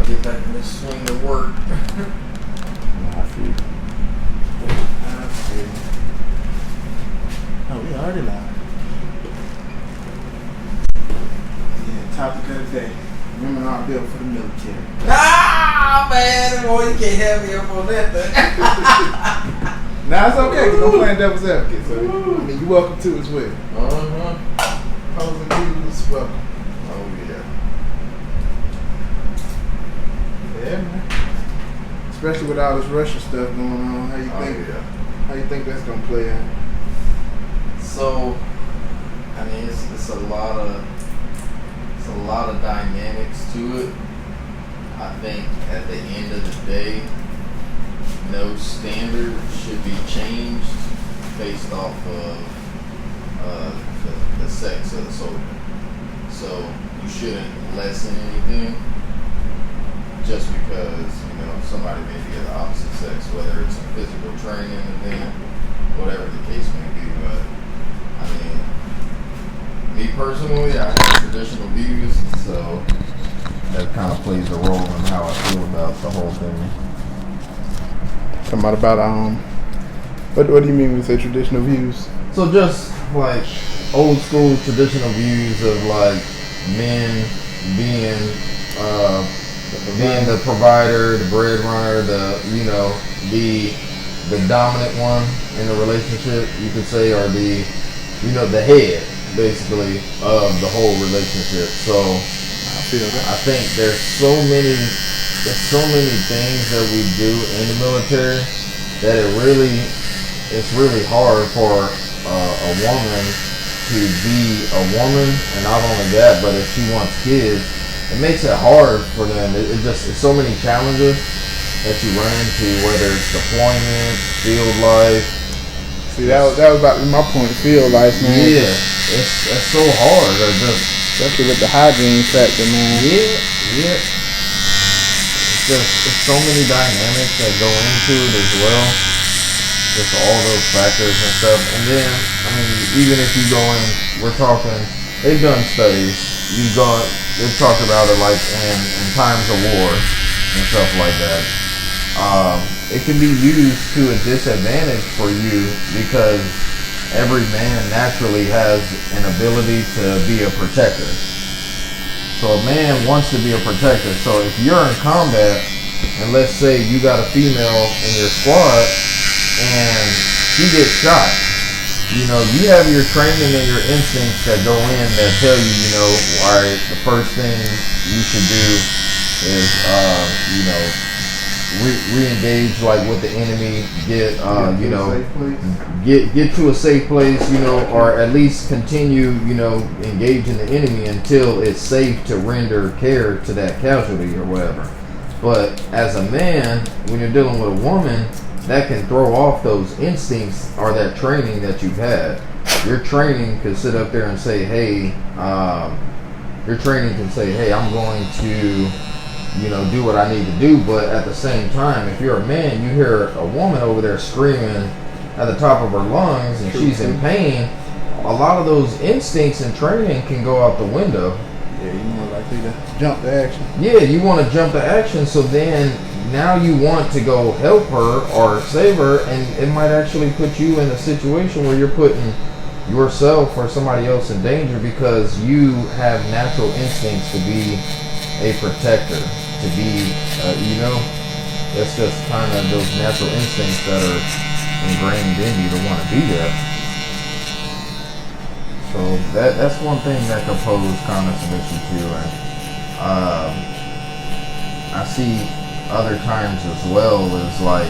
Get back in this swing to work. I feel. Oh, we already live. Yeah, topic of the day. Women aren't built for the military. Ah, man, boy, you can't have me up on that thing. Nah, it's okay, because I'm playing devil's advocate, so I mean, you're welcome to as well. Pros and views, welcome. Oh, yeah. Yeah, man. Especially with all this Russia stuff going on, how you think that's gonna play out? So, I mean, it's a lot of dynamics to it. I think at the end of the day, no standard should be changed based off of the sex of the soldier. So you shouldn't lessen anything just because, somebody may be of the opposite sex, whether it's a physical training event, whatever the case may be. But I mean, me personally, I have traditional views, so that kind of plays a role in how I feel about the whole thing. Talking about what do you mean when you say traditional views? So just like old school traditional views of like men being the provider, the breadwinner, the dominant one in a relationship, you could say, or the head basically of the whole relationship. So I feel that. I think there's so many things that we do in the military that it's really hard for a woman to be a woman, and not only that, but if she wants kids, it makes it hard for them. It's so many challenges that you run into, whether it's deployment, field life. See, that was about my point. Field life, man. Yeah, it's so hard. Especially with the hygiene factor, man. Yeah. It's so many dynamics that go into it as well. Just all those factors and stuff. And then, I mean, even if you go in, we're talking, they've done studies. They've talked about it like in times of war and stuff like that. It can be used to a disadvantage for you because every man naturally has an ability to be a protector. So a man wants to be a protector. So if you're in combat, and let's say you got a female in your squad and she gets shot, you have your training and your instincts that go in that tell you, all right, the first thing you should do is, re-engage like with the enemy, get to a safe place, or at least continue, engaging the enemy until it's safe to render care to that casualty or whatever. But as a man, when you're dealing with a woman, that can throw off those instincts or that training that you've had. Your training could sit up there and say, hey, I'm going to, do what I need to do. But at the same time, if you're a man, you hear a woman over there screaming at the top of her lungs and she's in pain, a lot of those instincts and training can go out the window. Yeah, you're more likely to jump to action. Yeah, you want to jump to action, so then now you want to go help her or save her, and it might actually put you in a situation where you're putting yourself or somebody else in danger because you have natural instincts to be a protector, to be, that's just kind of those natural instincts that are ingrained in you to want to do that. So that's one thing that could pose kind of some issue too. And I see other times as well is like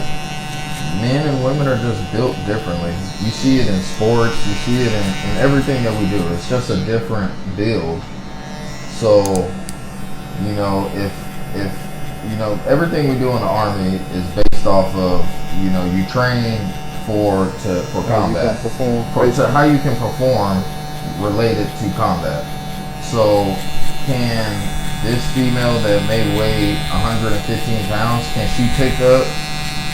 men and women are just built differently. You see it in sports, you see it in everything that we do. It's just a different build. So, if everything we do in the Army is based off of, you train for combat, how you can perform related to combat. So can this female that may weigh 115 pounds, can she pick up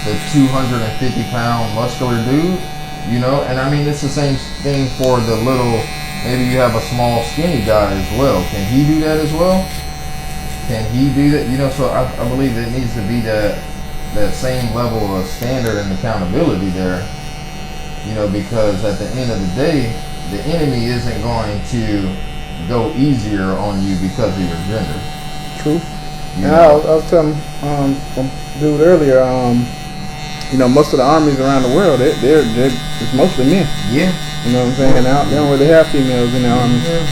the 250-pound muscular dude? You know, and I mean, it's the same thing for the little, maybe you have a small skinny guy as well. Can he do that as well? Can he do that? You know, so I believe it needs to be that same level of standard and accountability there. You know, because at the end of the day, the enemy isn't going to go easier on you because of your gender. True. And I was telling some dude earlier, you know, most of the armies around the world, it's mostly men. Yeah. You know what I'm saying? They don't really have females in the army. Yeah.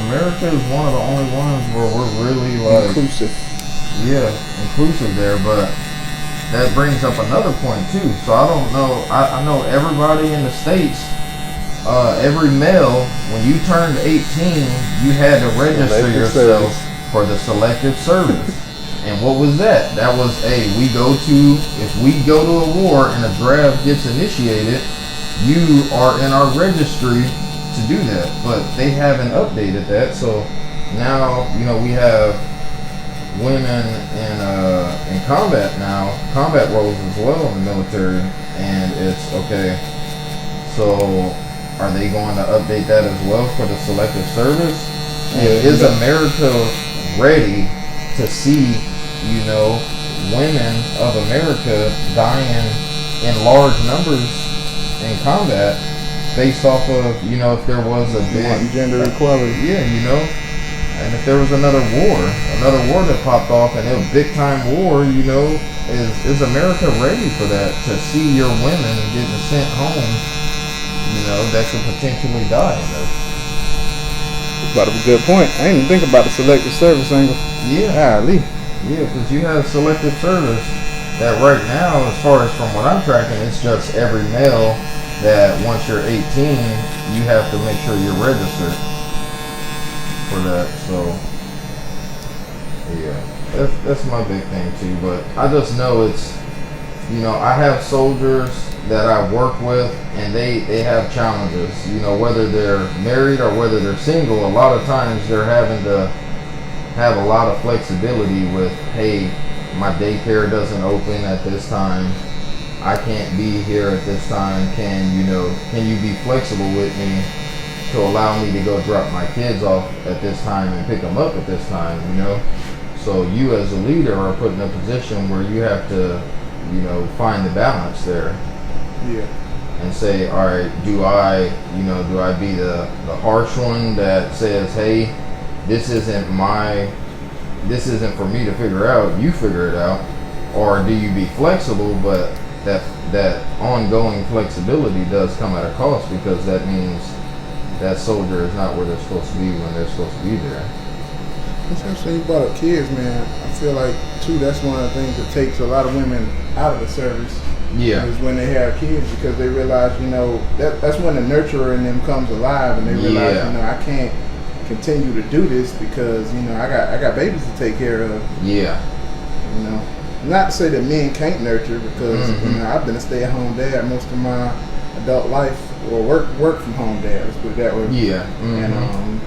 America is one of the only ones where we're really like inclusive. Yeah, inclusive there, but that brings up another point too. So I don't know. I know everybody in the States, every male, when you turned 18, you had to register yourself for the selective service. And what was that? That was if we go to a war and a draft gets initiated, you are in our registry to do that. But they haven't updated that. So now, you know, we have women in combat now, combat roles as well in the military, and it's okay. So are they going to update that as well for the selective service? And is America ready to see, you know, women of America dying in large numbers in combat based off of, you know, if there was a big gender equality? Yeah, you know. And if there was another war that popped off, and it was a big time war, you know, is America ready for that? To see your women getting sent home, you know, that could potentially die in this. It's about a good point. I didn't even think about the selective service angle. Yeah. Golly. Yeah, because you have selective service that right now, as far as from what I'm tracking, it's just every male that once you're 18, you have to make sure you're registered for that. So yeah, that's my big thing too. But I just know it's, you know, I have soldiers that I work with, and they have challenges, you know, whether they're married or whether they're single. A lot of times they're having to have a lot of flexibility with, hey, my daycare doesn't open at this time, I can't be here at this time, can you be flexible with me to allow me to go drop my kids off at this time and pick them up at this time, you know? So you as a leader are put in a position where you have to, you know, find the balance there. Yeah. And say, all right, do I be the harsh one that says, hey, this isn't for me to figure out, you figure it out? Or do you be flexible, but that ongoing flexibility does come at a cost, because that means that soldier is not where they're supposed to be when they're supposed to be there. It's interesting you brought up kids, man. I feel like too, that's one of the things that takes a lot of women out of the service. Yeah. Is when they have kids, because they realize, you know, that's when the nurturer in them comes alive, and they realize, you know, I can't continue to do this because, you know, I got babies to take care of. Yeah. You know, not to say that men can't nurture, because you know, I've been a stay-at-home dad most of my adult life, or work from home dad. Let's put it that way. Yeah. And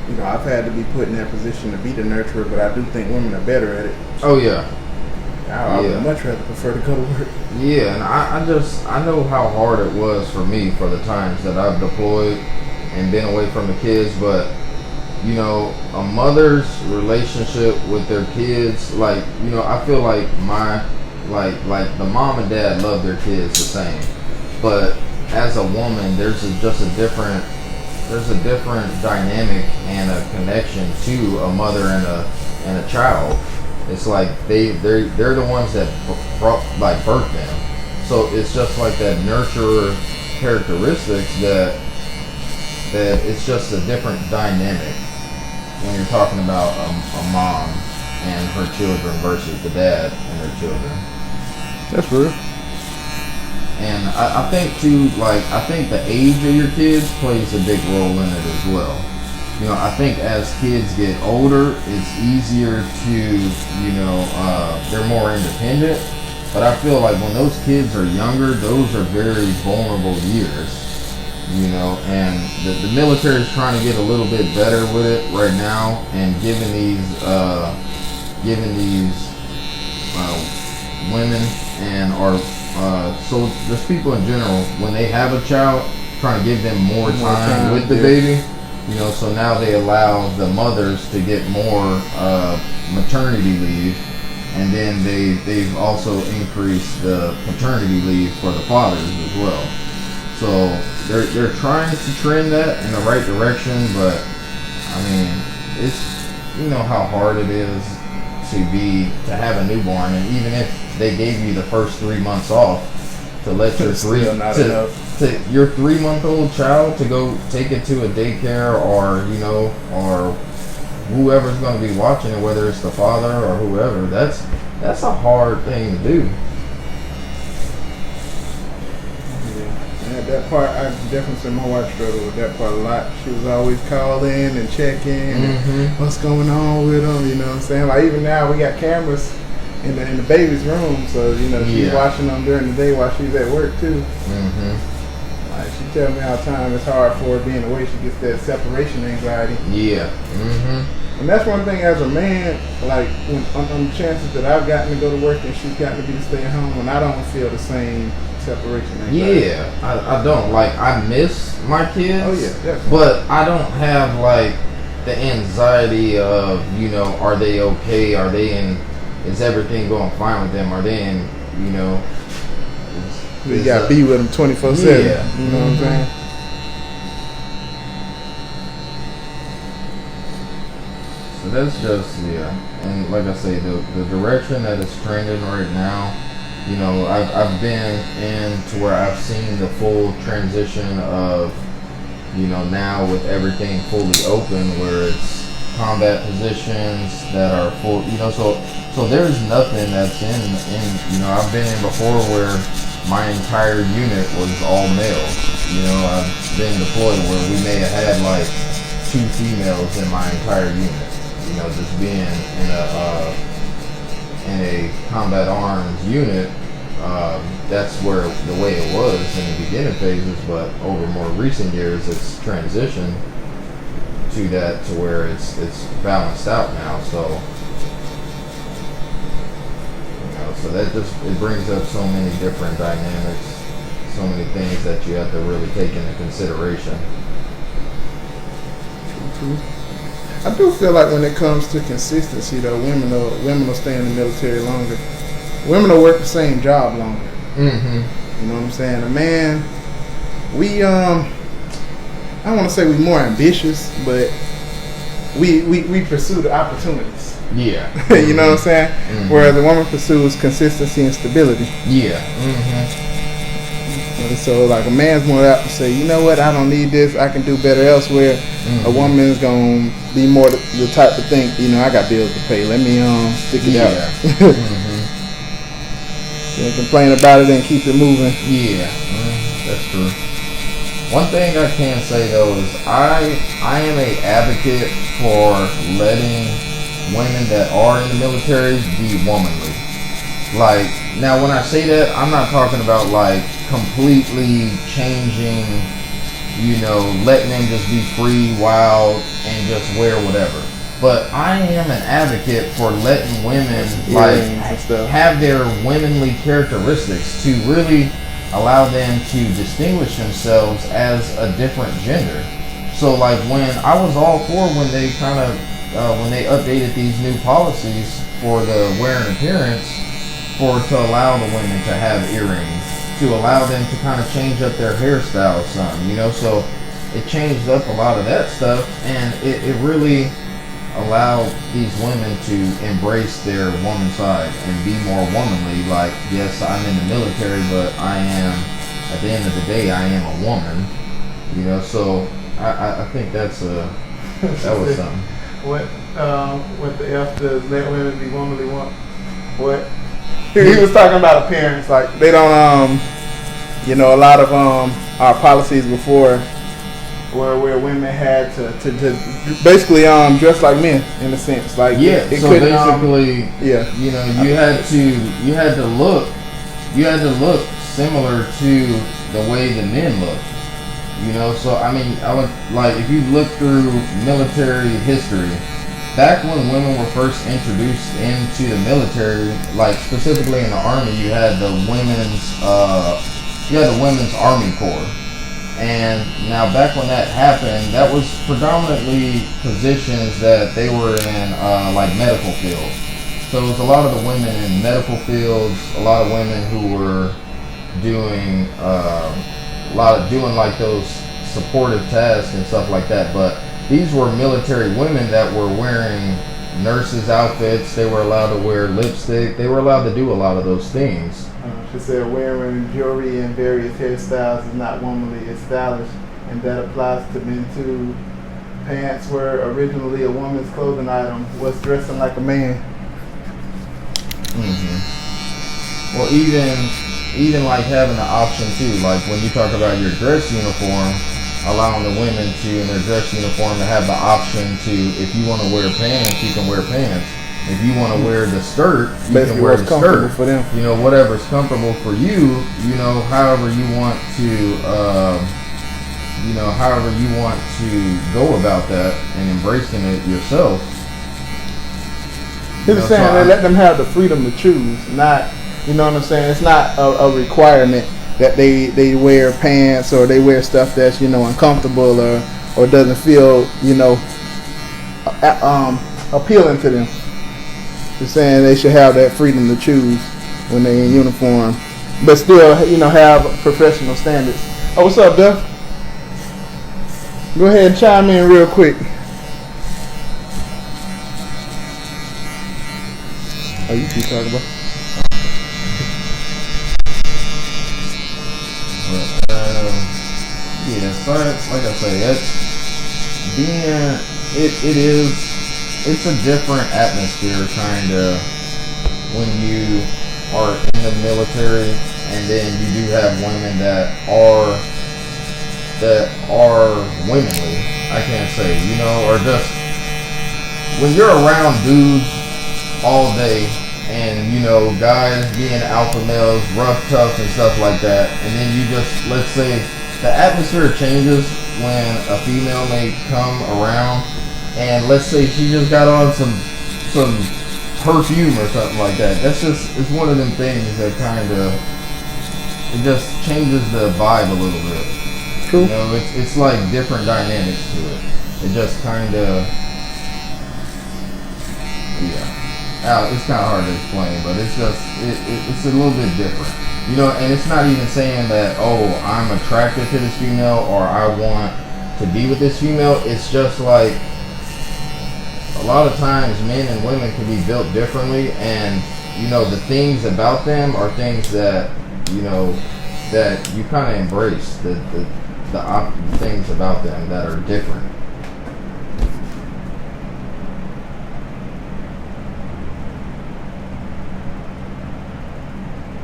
you know, I've had to be put in that position to be the nurturer, but I do think women are better at it. Oh yeah. I would much rather prefer to go to work. Yeah, and I know how hard it was for me for the times that I've deployed and been away from the kids, but you know, a mother's relationship with their kids, like, you know, I feel like like the mom and dad love their kids the same, but as a woman, there's a different dynamic and a connection to a mother and a child. It's like they're the ones that birthed them. So it's just like that nurturer characteristics that it's just a different dynamic when you're talking about a mom and her children versus the dad and her children. That's real. And I think too, I think the age of your kids plays a big role in it as well. You know, I think as kids get older, it's easier to, you know, they're more independent. But I feel like when those kids are younger, those are very vulnerable years. you know, and the military is trying to get a little bit better with it right now, and giving these women and so just people in general, when they have a child, trying to give them more time with the baby, you know, so now they allow the mothers to get more maternity leave, and then they've also increased the paternity leave for the fathers as well. So they're trying to trend that in the right direction, but I mean, it's, you know how hard it is to have a newborn, and even if they gave you the first 3 months off to let your 3-month-old child to go take it to a daycare, or you know, or whoever's going to be watching it, whether it's the father or whoever, that's a hard thing to do. Yeah, that part, I definitely see my wife struggle with that part a lot. She was always calling and checking, and what's going on with them, you know what I'm saying? Like even now we got cameras in the baby's room, so you know she's watching them during the day while she's at work too. Like she tell me all the time it's hard for her being away. She gets that separation anxiety. And that's one thing as a man, like when on the chances that I've gotten to go to work and she's gotten to be to stay at home, and I don't feel the same separation anxiety. I don't. Like, I miss my kids. Oh yeah, definitely. But I don't have like the anxiety of, you know, are they okay? Are they in? Is everything going fine with them? Are they in? You know. You gotta be with them 24/7. Yeah. You know what I'm saying? So that's just, and like I say, the direction that it's trending right now, you know, I've been in to where I've seen the full transition of, you know, now with everything fully open, where it's combat positions that are full, you know, so there's nothing that's in, you know, I've been in before where my entire unit was all males. You know, I've been deployed where we may have had like 2 females in my entire unit. You know, just being in a combat arms unit, that's where the way it was in the beginning phases. But over more recent years, it's transitioned to that, to where it's balanced out now. So, you know, so that just, it brings up so many different dynamics, so many things that you have to really take into consideration. I do feel like when it comes to consistency, though, women will stay in the military longer. Women will work the same job longer. You know what I'm saying? A man, we I don't want to say we're more ambitious, but we pursue the opportunities. Yeah. You know what I'm saying? Whereas a woman pursues consistency and stability. Yeah. And so, like, a man's more apt to say, you know what, I don't need this, I can do better elsewhere. A woman's gonna be more the type to think, you know, I got bills to pay, let me stick it out. Can't complain about it and keep it moving. Yeah, that's true. One thing I can say though is I am a advocate for letting women that are in the military be womanly. Like, now when I say that, I'm not talking about like completely changing, you know, letting them just be free, wild, and just wear whatever. But I am an advocate for letting women like have their womanly characteristics, to really allow them to distinguish themselves as a different gender. So like when I was all for when they kind of when they updated these new policies for the wear and appearance, to allow the women to have earrings, to allow them to kind of change up their hairstyle some, you know, so it changed up a lot of that stuff, and it really allowed these women to embrace their woman side and be more womanly. Like, yes, I'm in the military, but I am, at the end of the day, I am a woman, you know, so I think that was something. What the F does let women be womanly? What? He was talking about appearance, like they don't, you know, a lot of our policies before where women had to basically dress like men in a sense, like so basically, you know, you had to look similar to the way the men look. You know, so I mean, I would like if you look through military history, back when women were first introduced into the military, like specifically in the army, you had the women's Army Corps. And now back when that happened, that was predominantly positions that they were in like medical fields. So it was a lot of the women in medical fields, a lot of women who were doing doing like those supportive tasks and stuff like that. But these were military women that were wearing nurses' outfits. They were allowed to wear lipstick. They were allowed to do a lot of those things. She said wearing jewelry and various hairstyles is not womanly, it's stylish, and that applies to men too. Pants were originally a woman's clothing item. What's dressing like a man? Well, even like having the option too, like when you talk about your dress uniform, allowing the women to, in their dress uniform, to have the option to, if you want to wear pants, you can wear pants. If you want to wear the skirt, you can wear the skirt. For them. You know, whatever's comfortable for you. You know, however you want to, however you want to go about that and embracing it yourself. He's saying they let them have the freedom to choose, not, you know what I'm saying? It's not a requirement that they wear pants or they wear stuff that's, you know, uncomfortable or doesn't feel, you know, appealing to them. Just saying they should have that freedom to choose when they're in uniform, but still, you know, have professional standards. Oh, what's up, Duff? Go ahead and chime in real quick. Oh, you keep talking about? Yeah, so like I say, it's a different atmosphere kind of when you are in the military, and then you do have women that are womanly. I can't say, you know, or just when you're around dudes all day, and you know, guys being alpha males, rough, tough, and stuff like that, and then you just, let's say, the atmosphere changes when a female may come around, and let's say she just got on some perfume or something like that. It's one of them things that kind of, it just changes the vibe a little bit. True. You know, it's like different dynamics to it. It just kind of, yeah. It's kind of hard to explain, but it's just, it's a little bit different. You know, and it's not even saying that, oh, I'm attracted to this female or I want to be with this female. It's just like, a lot of times men and women can be built differently, and, you know, the things about them are things that, you know, that you kind of embrace, the things about them that are different.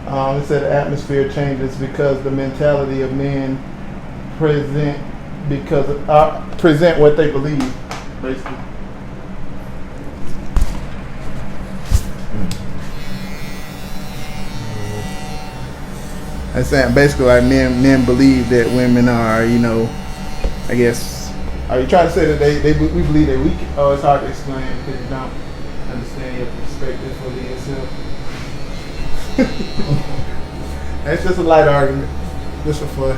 It said the atmosphere changes because the mentality of men present what they believe, basically. I'm saying basically like men believe that women are, you know, I guess. Are you trying to say that we believe they're weak? Oh, it's hard to explain because you don't understand your perspective for yourself. It's just a light argument, just for fun.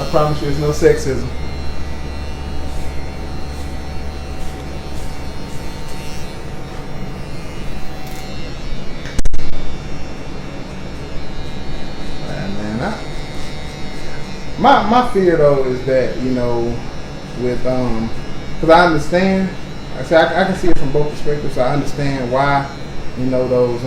I promise you, it's no sexism. My fear though is that, you know, with because I understand. I can see it from both perspectives. So I understand why, you know, those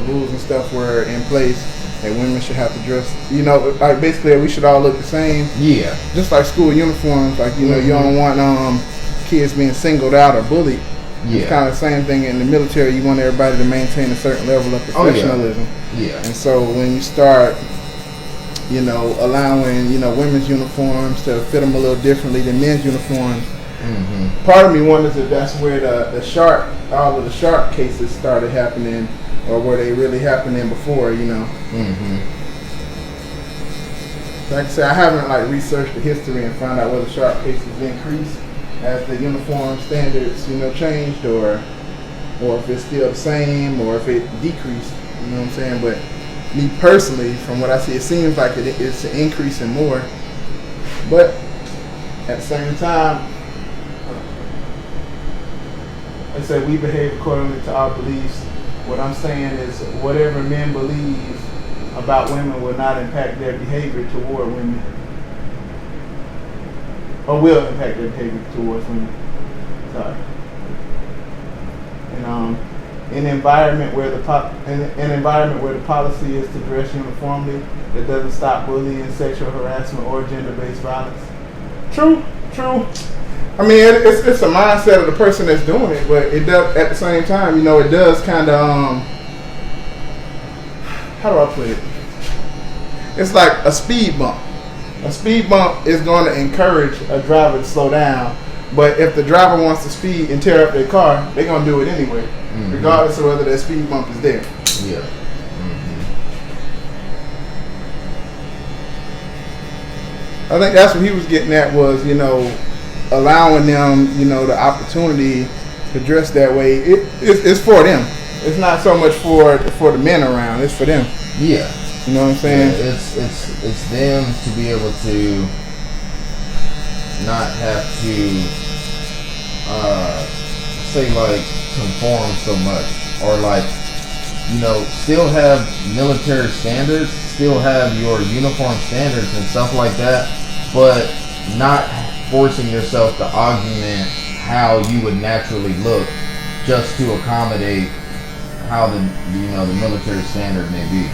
rules and stuff were in place, that women should have to dress, you know, like basically we should all look the same. Yeah. Just like school uniforms, like, you know, you don't want kids being singled out or bullied. Yeah. It's kind of the same thing in the military. You want everybody to maintain a certain level of professionalism. Oh, yeah. And so when you start, you know, allowing, you know, women's uniforms to fit them a little differently than men's uniforms, part of me wonders if that's where all of the shark cases started happening, or were they really happening before, you know? like I said, I haven't like researched the history and found out whether sharp cases increased as the uniform standards, you know, changed, or if it's still the same, or if it decreased. You know what I'm saying? But me personally, from what I see, it seems like it's increasing more. But at the same time, I said we behave accordingly to our beliefs. What I'm saying is whatever men believe about women will not impact their behavior toward women, or will impact their behavior towards women. Sorry. And an environment where the policy is to dress uniformly, that doesn't stop bullying, sexual harassment, or gender-based violence. True. I mean, it's a mindset of the person that's doing it, but it does, at the same time, you know, it does kind of, how do I put it? It's like a speed bump. A speed bump is going to encourage a driver to slow down, but if the driver wants to speed and tear up their car, they're going to do it anyway, regardless of whether that speed bump is there. Yeah. I think that's what he was getting at, was, you know, allowing them, you know, the opportunity to dress that way. It's for them. It's not so much for the men around. It's for them. Yeah. You know what I'm saying? Yeah, it's them to be able to not have to say like conform so much, or like, you know, still have military standards, still have your uniform standards and stuff like that, but not forcing yourself to augment how you would naturally look just to accommodate how the military standard may be.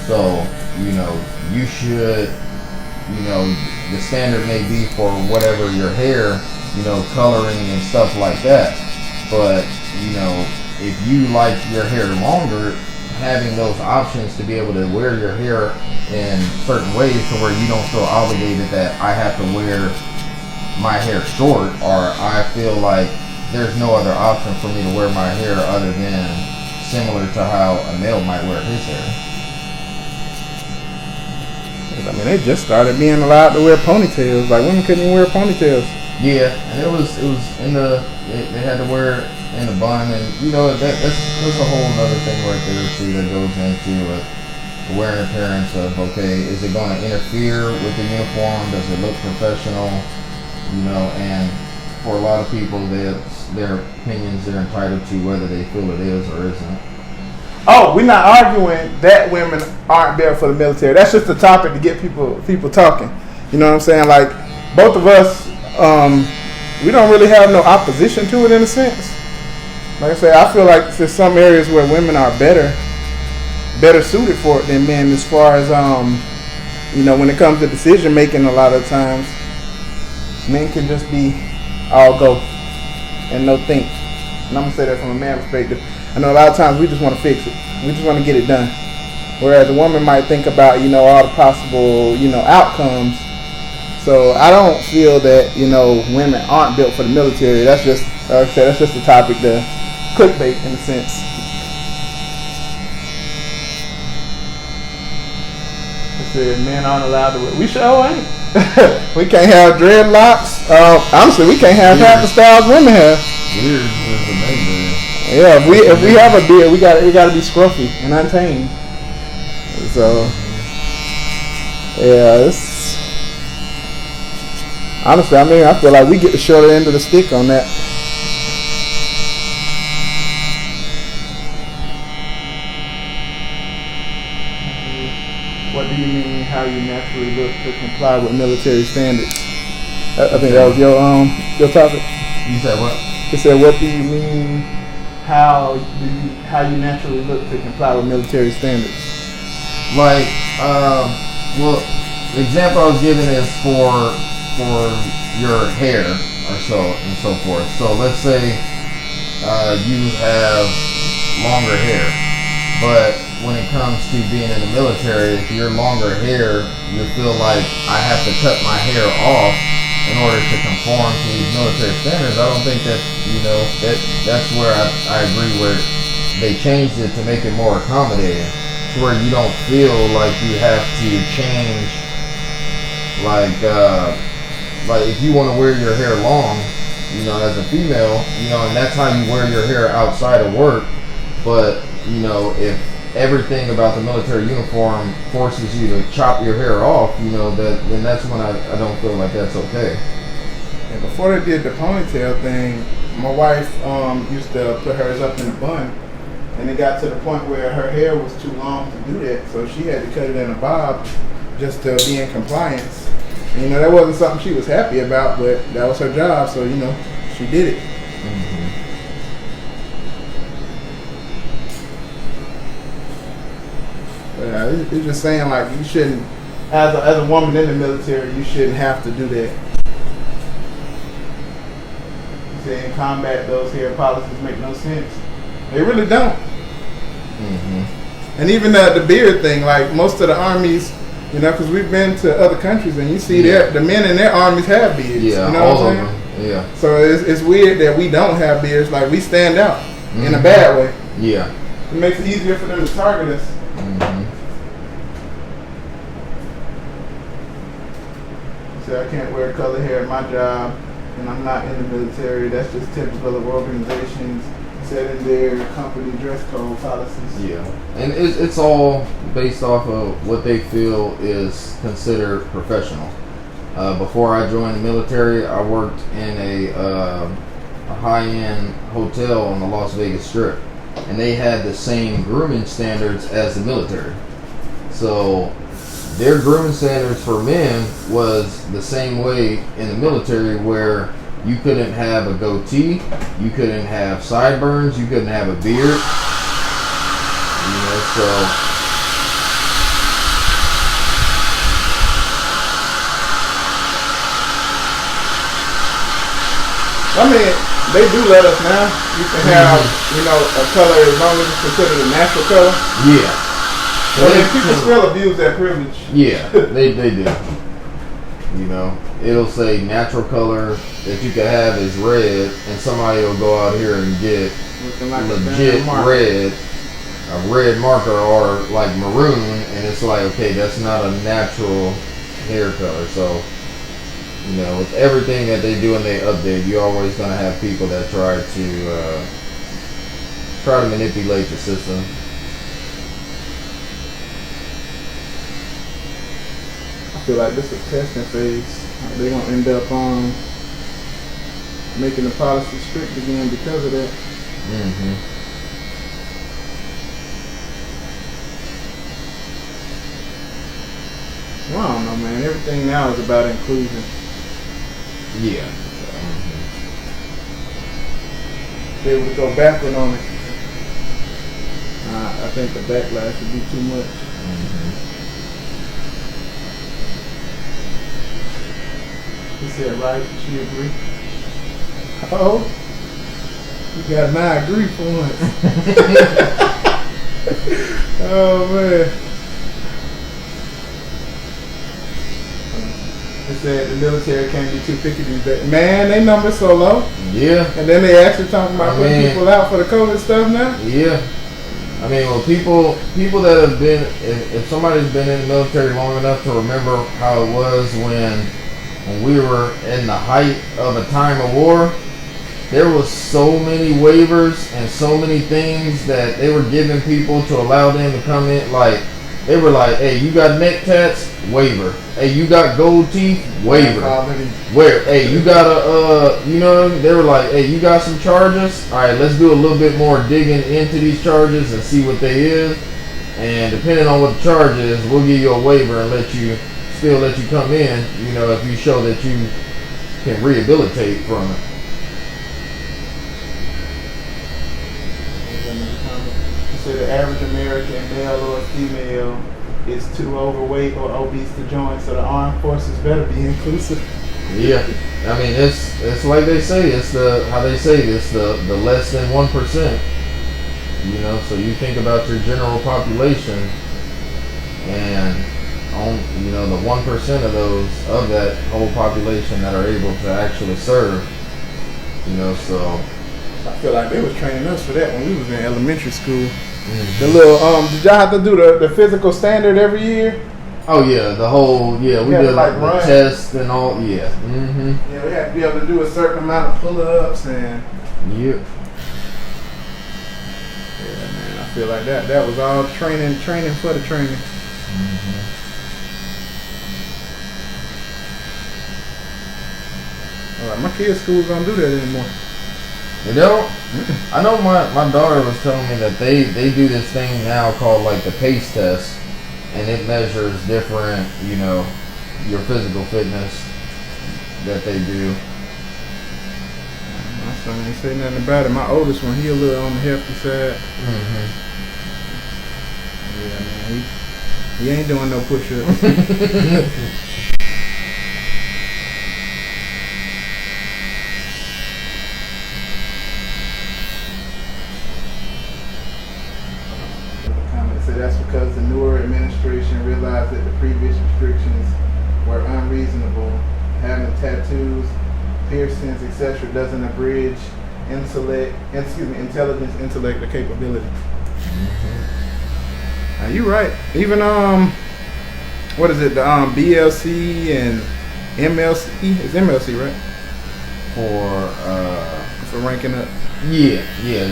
So, you know, you should, you know, the standard may be for whatever your hair, you know, coloring and stuff like that. But, you know, if you like your hair longer, having those options to be able to wear your hair in certain ways to where you don't feel obligated that I have to wear my hair short, or I feel like there's no other option for me to wear my hair other than similar to how a male might wear his hair. I mean, they just started being allowed to wear ponytails. Like, women couldn't even wear ponytails. Yeah, and it was in the, they had to wear it in the bun, and you know, that's a whole other thing right there too that goes into the wearing appearance of, okay, is it going to interfere with the uniform? Does it look professional? You know, and for a lot of people, their opinions they're entitled to, whether they feel it is or isn't. Oh, we're not arguing that women aren't built for the military. That's just a topic to get people talking. You know what I'm saying? Like, both of us, we don't really have no opposition to it in a sense. Like I said, I feel like there's some areas where women are better suited for it than men, as far as, you know, when it comes to decision making. A lot of times, men can just be all go and no think. And I'm gonna say that from a man perspective. I know a lot of times we just want to fix it. We just want to get it done. Whereas a woman might think about, you know, all the possible, you know, outcomes. So I don't feel that, you know, women aren't built for the military. That's just, like I said, that's just a topic to clickbait in a sense. I said men aren't allowed to wear. We sure ain't. We can't have dreadlocks. Honestly, we can't have half the styles women have. Beard is the main beard. Yeah, if we have a beard, we got to be scruffy and untamed. So, yeah, it's honestly, I mean, I feel like we get the shorter end of the stick on that. What do you mean? How you naturally look to comply with military standards? I think that was your topic. You said what? It said, what do you mean? How you naturally look to comply with military standards? Like, well, the example I was giving is for your hair or so and so forth. So let's say you have longer hair, but when it comes to being in the military, if you're longer hair, you feel like I have to cut my hair off in order to conform to these military standards. I don't think that, you know, that's where I agree, where they changed it to make it more accommodating, to where you don't feel like you have to change Like if you want to wear your hair long, you know, as a female, you know, and that's how you wear your hair outside of work. But you know, if everything about the military uniform forces you to chop your hair off, you know, then that's when I don't feel like that's okay. And before they did the ponytail thing, my wife used to put hers up in a bun, and it got to the point where her hair was too long to do that, so she had to cut it in a bob just to be in compliance. And, you know, that wasn't something she was happy about, but that was her job, so, you know, she did it. It's just saying, like, you shouldn't, as a woman in the military, you shouldn't have to do that. You say in combat, those hair policies make no sense. They really don't. And even the beard thing, like most of the armies, you know, because we've been to other countries and you see the men in their armies have beards. Yeah, you know all what I'm of saying? them. Yeah. So it's weird that we don't have beards. Like, we stand out in a bad way. Yeah. It makes it easier for them to target us. I can't wear color hair at my job, and I'm not in the military. That's just typical of organizations setting their company dress code policies. Yeah, and it's all based off of what they feel is considered professional. Before I joined the military, I worked in a high-end hotel on the Las Vegas Strip, and they had the same grooming standards as the military. So their grooming standards for men was the same way in the military, where you couldn't have a goatee, you couldn't have sideburns, you couldn't have a beard. You know, so I mean, they do let us now. You can have, you know, a color as long as it's considered a natural color. yeah. But then people still abuse that privilege. Yeah, they do. You know, it'll say natural color that you can have is red, and somebody will go out here and get Like legit a red marker, or like maroon, and it's like, okay, that's not a natural hair color. So, you know, with everything that they do and they update, you're always going to have people that try to manipulate the system. I feel like this is testing phase. They're gonna end up making the policy strict again because of that. Well, I don't know, man. Everything now is about inclusion. Yeah. They would go backward on it. I think the backlash would be too much. He said, right, she agreed. Oh, you got an I agree for once. Oh, man. They said the military can't be too picky these days. Man, they numbers so low. Yeah. And then they actually talking about putting people out for the COVID stuff now? Yeah. I mean, well, people that have been, if somebody's been in the military long enough to remember how it was when we were in the height of a time of war, there was so many waivers and so many things that they were giving people to allow them to come in. Like, they were like, hey, you got neck tats? Waiver. Hey, you got gold teeth? Waiver. Where? Hey, you got a, you know, they were like, hey, you got some charges? All right, let's do a little bit more digging into these charges and see what they is. And depending on what the charge is, we'll give you a waiver and still let you come in, you know, if you show that you can rehabilitate from it. You say the average American, male or female, is too overweight or obese to join, so the armed forces better be inclusive. Yeah, I mean, it's like they say, it's the less than 1%. You know, so you think about your general population, and you know, the 1% of that whole population that are able to actually serve. You know, so I feel like they was training us for that when we was in elementary school. The little did y'all have to do the physical standard every year? Oh yeah, the whole we did like the run. test and all. Yeah. Mm-hmm. Yeah, we had to be able to do a certain amount of pull-ups and. Yep. Yeah, man, I feel like that was all training for the training. Mm-hmm. All right, my kids' schools don't do that anymore. You don't? I know my daughter was telling me that they do this thing now called like the PACE test, and it measures different, your physical fitness that they do. My son ain't say nothing about it. My oldest one, he a little on the hefty side. Mm-hmm. Yeah, man, he ain't doing no push-ups. So that's because the newer administration realized that the previous restrictions were unreasonable. Having tattoos, piercings, etc. doesn't abridge intelligence, intellect, or capability. Mm-hmm. Now you're right. Even what is it? The BLC and MLC. It's MLC, right? For ranking up. Yeah. Yeah,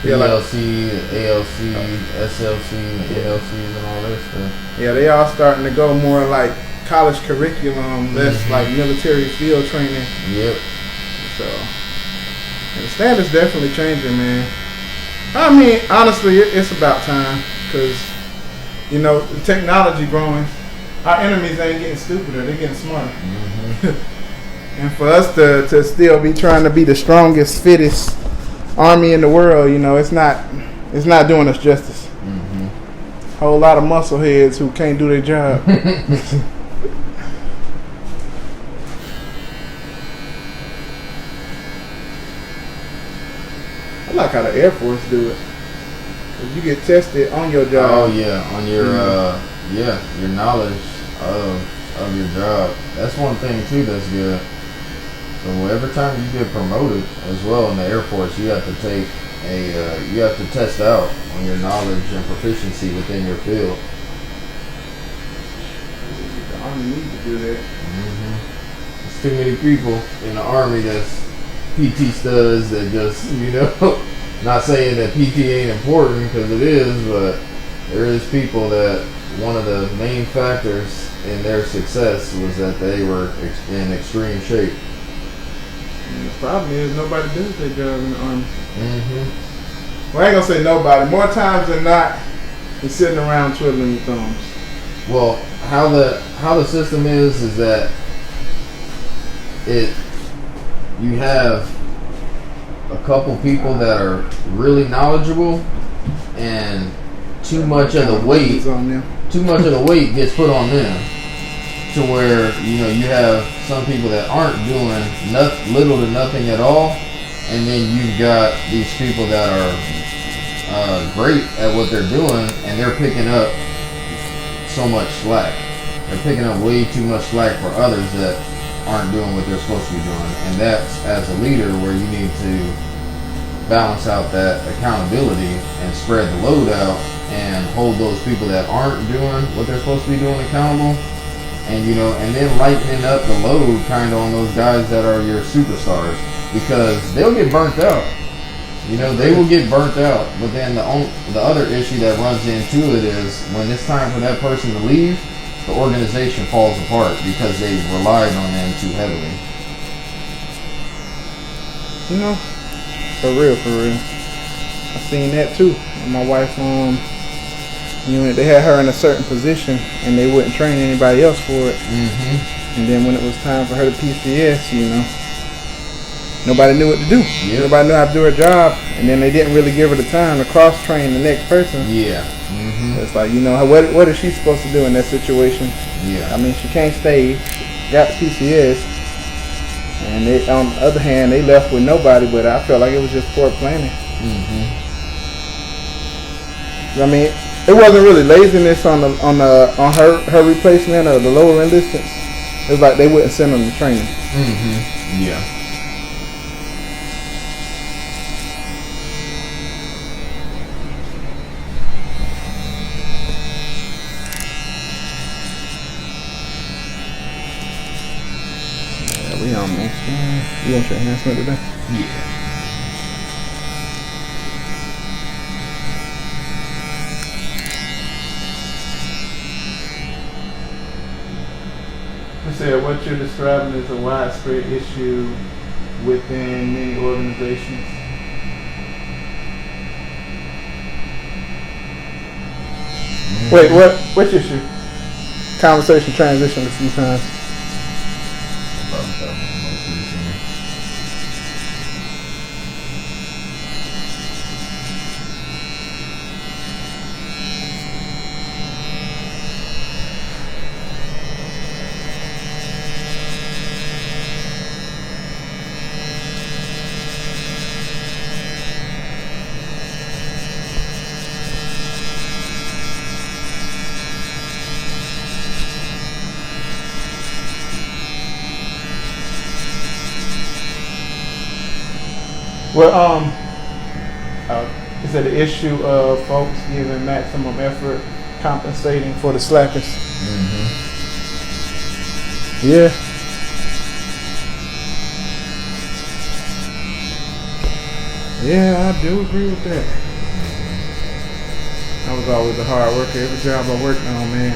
BLC, ALC, SLC, NLCs, and all that stuff. Yeah, they all starting to go more like college curriculum, less like military field training. Yep. So, and the standard's definitely changing, man. I mean, honestly, it's about time because, the technology growing. Our enemies ain't getting stupider; they're getting smarter. Mm-hmm. And for us to still be trying to be the strongest, fittest army in the world, it's not doing us justice. Mm-hmm. Whole lot of muscle heads who can't do their job. I like how the Air Force do it. 'Cause you get tested on your job. Oh yeah, on your your knowledge of your job. That's one thing too that's good. So every time you get promoted as well in the Air Force, you have to take you have to test out on your knowledge and proficiency within your field. The Army needs to do that. Mm-hmm. There's too many people in the Army that's PT studs that just, not saying that PT ain't important because it is, but there is people that one of the main factors in their success was that they were in extreme shape. And the problem is nobody does their job in the Army. Mm-hmm. Well, I ain't gonna say nobody. More times than not, you're sitting around twiddling your thumbs. Well, how the system is that you have a couple people that are really knowledgeable, and too much of the weight gets put on them, to where you have some people that aren't doing little to nothing at all, and then you've got these people that are great at what they're doing, and they're picking up so much slack. They're picking up way too much slack for others that aren't doing what they're supposed to be doing, and that's as a leader where you need to balance out that accountability and spread the load out and hold those people that aren't doing what they're supposed to be doing accountable, and and then lightening up the load kind of on those guys that are your superstars, because they'll get burnt out. They will get burnt out, but then the other issue that runs into it is when it's time for that person to leave, the organization falls apart because they relied on them too heavily. For real. I seen that too. My wife, they had her in a certain position and they wouldn't train anybody else for it. Mm-hmm. And then when it was time for her to PCS, nobody knew what to do. Yep. Nobody knew how to do her job, and then they didn't really give her the time to cross-train the next person. Yeah. Mm-hmm. It's like, what is she supposed to do in that situation? Yeah. I mean, she can't stay, got the PCS, and on the other hand, they left with nobody, but I felt like it was just poor planning. Mm-hmm. I mean, it wasn't really laziness on her replacement or the lower enlistments. It was like they wouldn't send them to training. Mm-hmm. Yeah. You want your enhancement today? Yeah. I said what you're describing is a widespread issue within many organizations. Wait, which issue? Conversation transitioned a few times. Well, is it the issue of folks giving maximum effort, compensating for the slackers? Mm-hmm. Yeah. Yeah, I do agree with that. I was always a hard worker. Every job I worked on, man,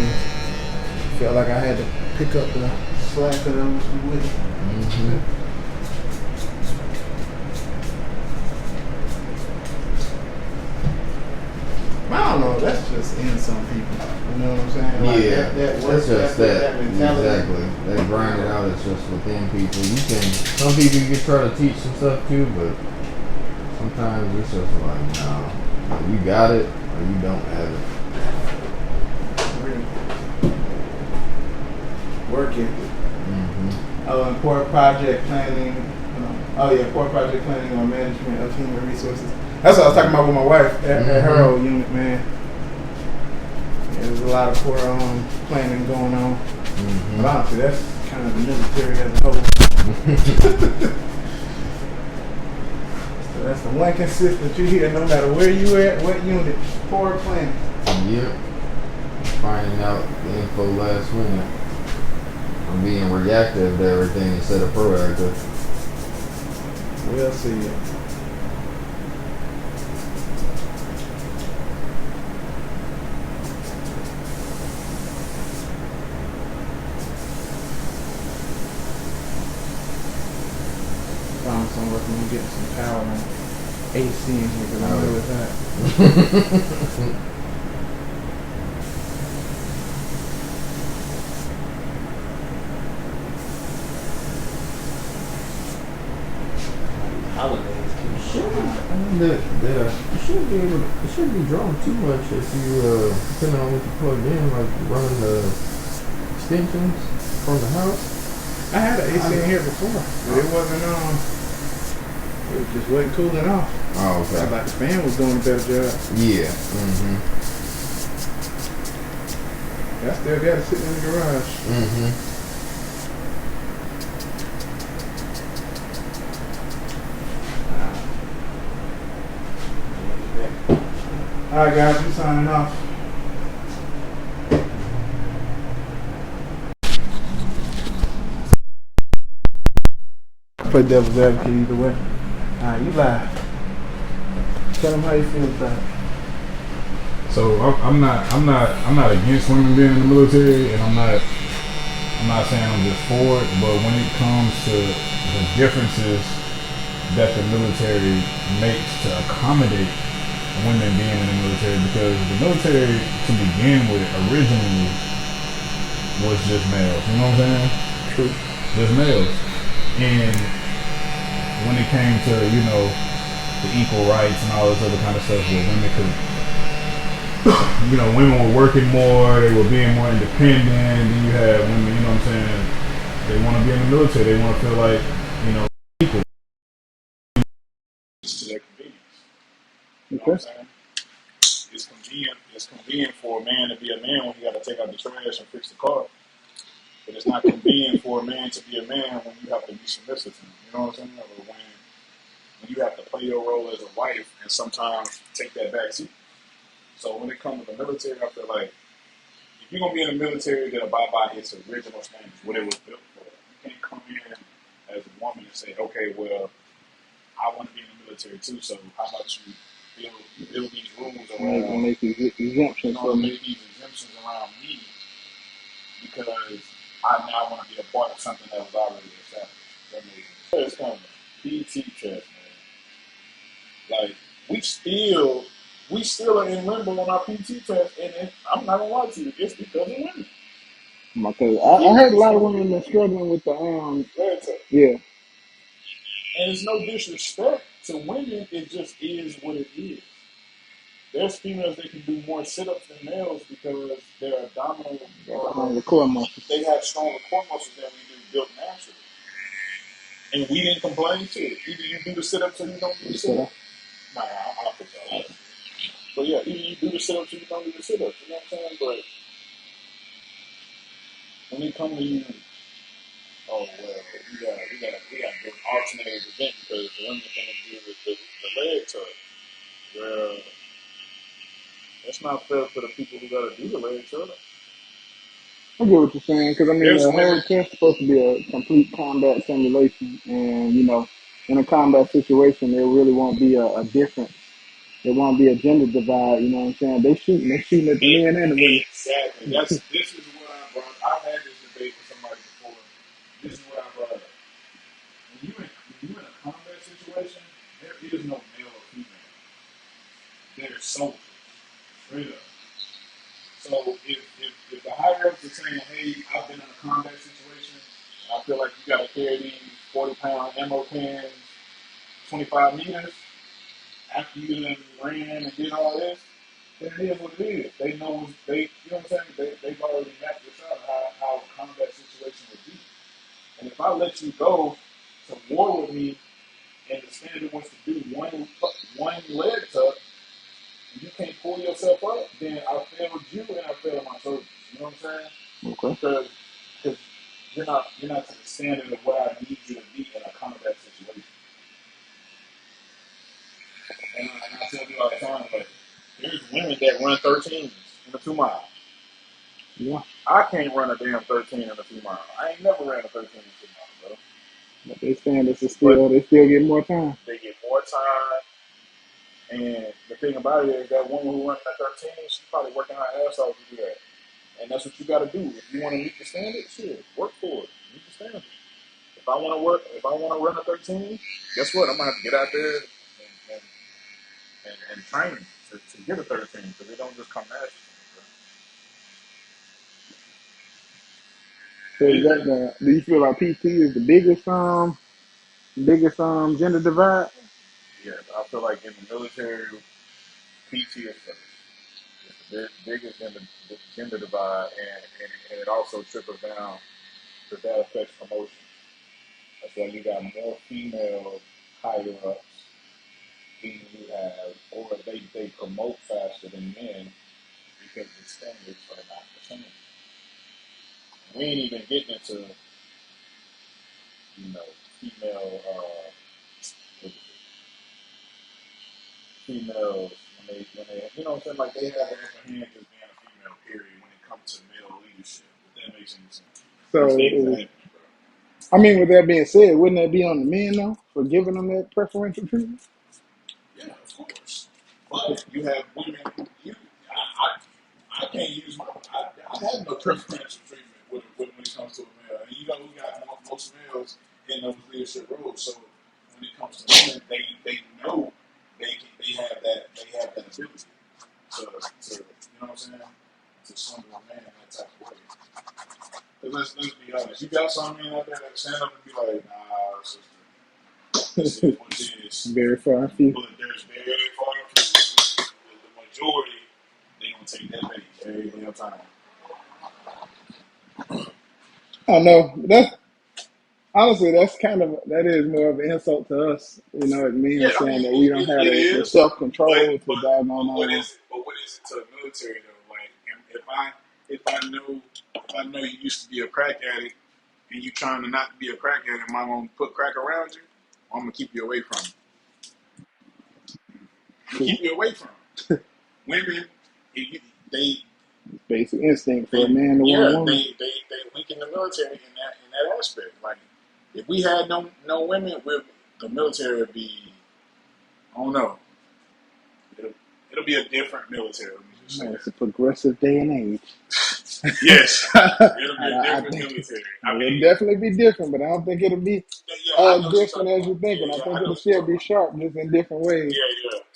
felt like I had to pick up the slack that I was with. Mm-hmm. I don't know. That's just in some people. You know what I'm saying? Like Yeah, that that's just that. mentality. Exactly. They grind it out. It's just within people. Some people you can try to teach some stuff too, but sometimes it's just like, no, you got it or you don't have it. Really. Work ethic. Mm-hmm. Oh, and poor project planning. Poor project planning or management of human resources. That's what I was talking about with my wife at her old unit, man. Yeah, there's a lot of poor planning going on. Mm-hmm. But honestly, that's kind of the military as a whole. So that's the one consistent you hear no matter where you at, what unit, poor planning. Yep. Finding out the info last minute. I'm being reactive to everything instead of proactive. We'll see you. Found somewhere we can get some power and AC in here because I know it's hot. Holidays keep showing. It shouldn't be drawn too much if you depending on what you plug in, like running the extensions from the house. I had an AC in here before, but it wasn't it just wasn't cooling off. Oh, okay. Like the fan was doing a better job. Yeah. Mm-hmm. I still got it sitting in the garage. Mm-hmm. Alright guys, we signing off. Play devil's advocate either way. Alright, you live. Tell them how you feel about it. So I'm not against women being in the military, and I'm not saying I'm just for it, but when it comes to the differences that the military makes to accommodate women being in the military, because the military to begin with originally was just males, you know what I'm saying? True. Just males. And when it came to, the equal rights and all this other kind of stuff where women could, women were working more, they were being more independent, then you had women, you know what I'm saying, they want to be in the military, they want to feel like, equal. To their convenience. You know what I'm saying? It's convenient for a man to be a man when you got to take out the trash and fix the car. But it's not convenient for a man to be a man when you have to be submissive to him. You know what I'm saying? Or when you have to play your role as a wife and sometimes take that back seat. So when it comes to the military, I feel like if you're gonna be in the military, then abide by its original standards, what it was built for. You can't come in as a woman and say, okay, well, I want to be in the military too, so how about you build these rules around, make these exemptions for me. make these exemptions around me because I now want to be a part of something that was already established. That makes sense. It's coming. PT test, man. Like we still are in limbo on our PT test, and I'm not gonna lie to you, it's because of women. Because I heard a lot of women been struggling with the yeah. And it's no disrespect to women, it just is what it is. There's females that can do more sit-ups than males because they're abdominal. The core muscles. They have stronger core muscles than we do built naturally. And we didn't complain to it. Either you do the sit-ups or you don't do the sit-ups. Nah, I'll put that. But yeah, either you do the sit-ups or you don't do the sit-ups. You know what I'm saying? But when they come to you, oh well, we got to do an alternative event because the women can't do the leg tuck. Well, that's not fair for the people who got to do the leg tuck. I get what you're saying, because I mean, the whole test is supposed to be a complete combat simulation, and you know, in a combat situation, there really won't be a difference. There won't be a gender divide. You know what I'm saying? They're shooting at the men and the women. Exactly. This is what I brought. I've had this debate with somebody before. This is what I brought up. When you in a combat situation, there is no male or female. There's soldiers. Straight up. So if the higher ups are saying, hey, I've been in a combat situation, and I feel like you got to carry these 40-pound ammo cans 25 meters after you done ran and did all this, then it is what it is. They know you know what I'm saying? They've already mapped this out how a combat situation would be. And if I let you go to war with me and the standard wants to do one leg tuck, and you can't pull yourself up, then I failed you and I failed my soldiers. You know what I'm saying? Okay. Because you're not to the standard of what I need you to be in a combat situation. And I tell you all the time, like, there's women that run 13s in a 2 mile. Yeah. I can't run a damn 13 in a 2 mile. I ain't never ran a 13 in a 2 mile, bro. But they standards is they still get more time. They get more time. And the thing about it is that woman who runs that 13, she's probably working her ass off to do that. And that's what you got to do. If you want to meet the standard, shit, work for it. Meet the standard. If I want to run a 13, guess what? I'm gonna have to get out there and train to get a 13 because it don't just come naturally. So is that do you feel like PT is the biggest gender divide? Yeah, I feel like in the military, PT is the biggest gender divide, and it also trickles down because that affects promotion. That's why you got more female higher ups than you have, or they promote faster than men because the standards are not the same. We ain't even getting into, female, females when they, you know what I'm saying? Like they have the upper hand just being a female, period, when it comes to male leadership. If that makes any sense. So, I mean, with that being said, wouldn't that be on the men though for giving them that preferential treatment? Yeah, of course. But you have women who I can't use I have no preferential treatment when it comes to a male. And you know we got most males in those leadership roles. So when it comes to women, they know they have that ability to you know what I'm saying, to swindle a man in that type of way. Because let's be honest, you got some men out there that stand up and be like, nah, this is what it is. Very far few. But there's very far few. The majority, they gonna take that bait every damn time. I know that's honestly that is more of an insult to us, you know, as men saying that we don't have the self control to dive on. But what is it to the military though? Like if I know you used to be a crack addict and you trying to not be a crack addict, am I gonna put crack around you? Or I'm gonna keep you away from it. Keep you away from it. Women, they basic instinct for a man to want a woman. They weaken the military in that aspect. Like If we had no women, the military would be, I don't know. It'll be a different military. Let me just say It's a progressive day and age. Yes, it'll be a different military. It'll definitely be different, but I don't think it'll be as different as you're thinking. I think it'll still be sharp, just in different ways. Yeah,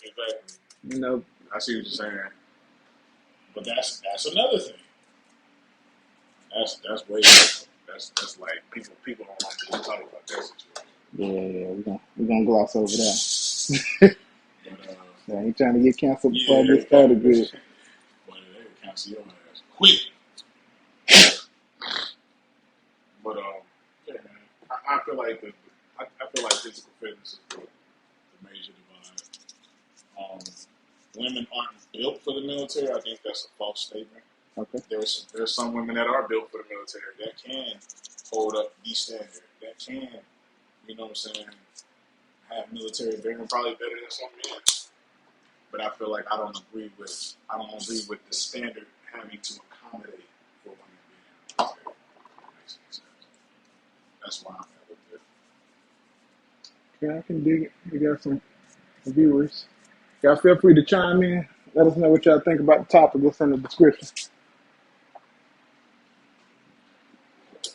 exactly. You know, I see what you're saying, but that's another thing. That's way. That's like people don't want to talk about that situation. Yeah, we're gonna gloss over that. But, I ain't trying to get canceled before I get started good. But they would cancel your ass quick. But yeah, man, I feel like physical fitness is the major divide. Women aren't built for the military. I think that's a false statement. Okay. There's some women that are built for the military that can hold up the standard. That can, you know what I'm saying, have military bearing probably better than some men. But I feel like I don't agree with the standard having to accommodate for women being in the military. That makes any sense. That's why I feel it. Yeah, I can dig it. We got some viewers. Y'all feel free to chime in. Let us know what y'all think about the topic. It's in the description.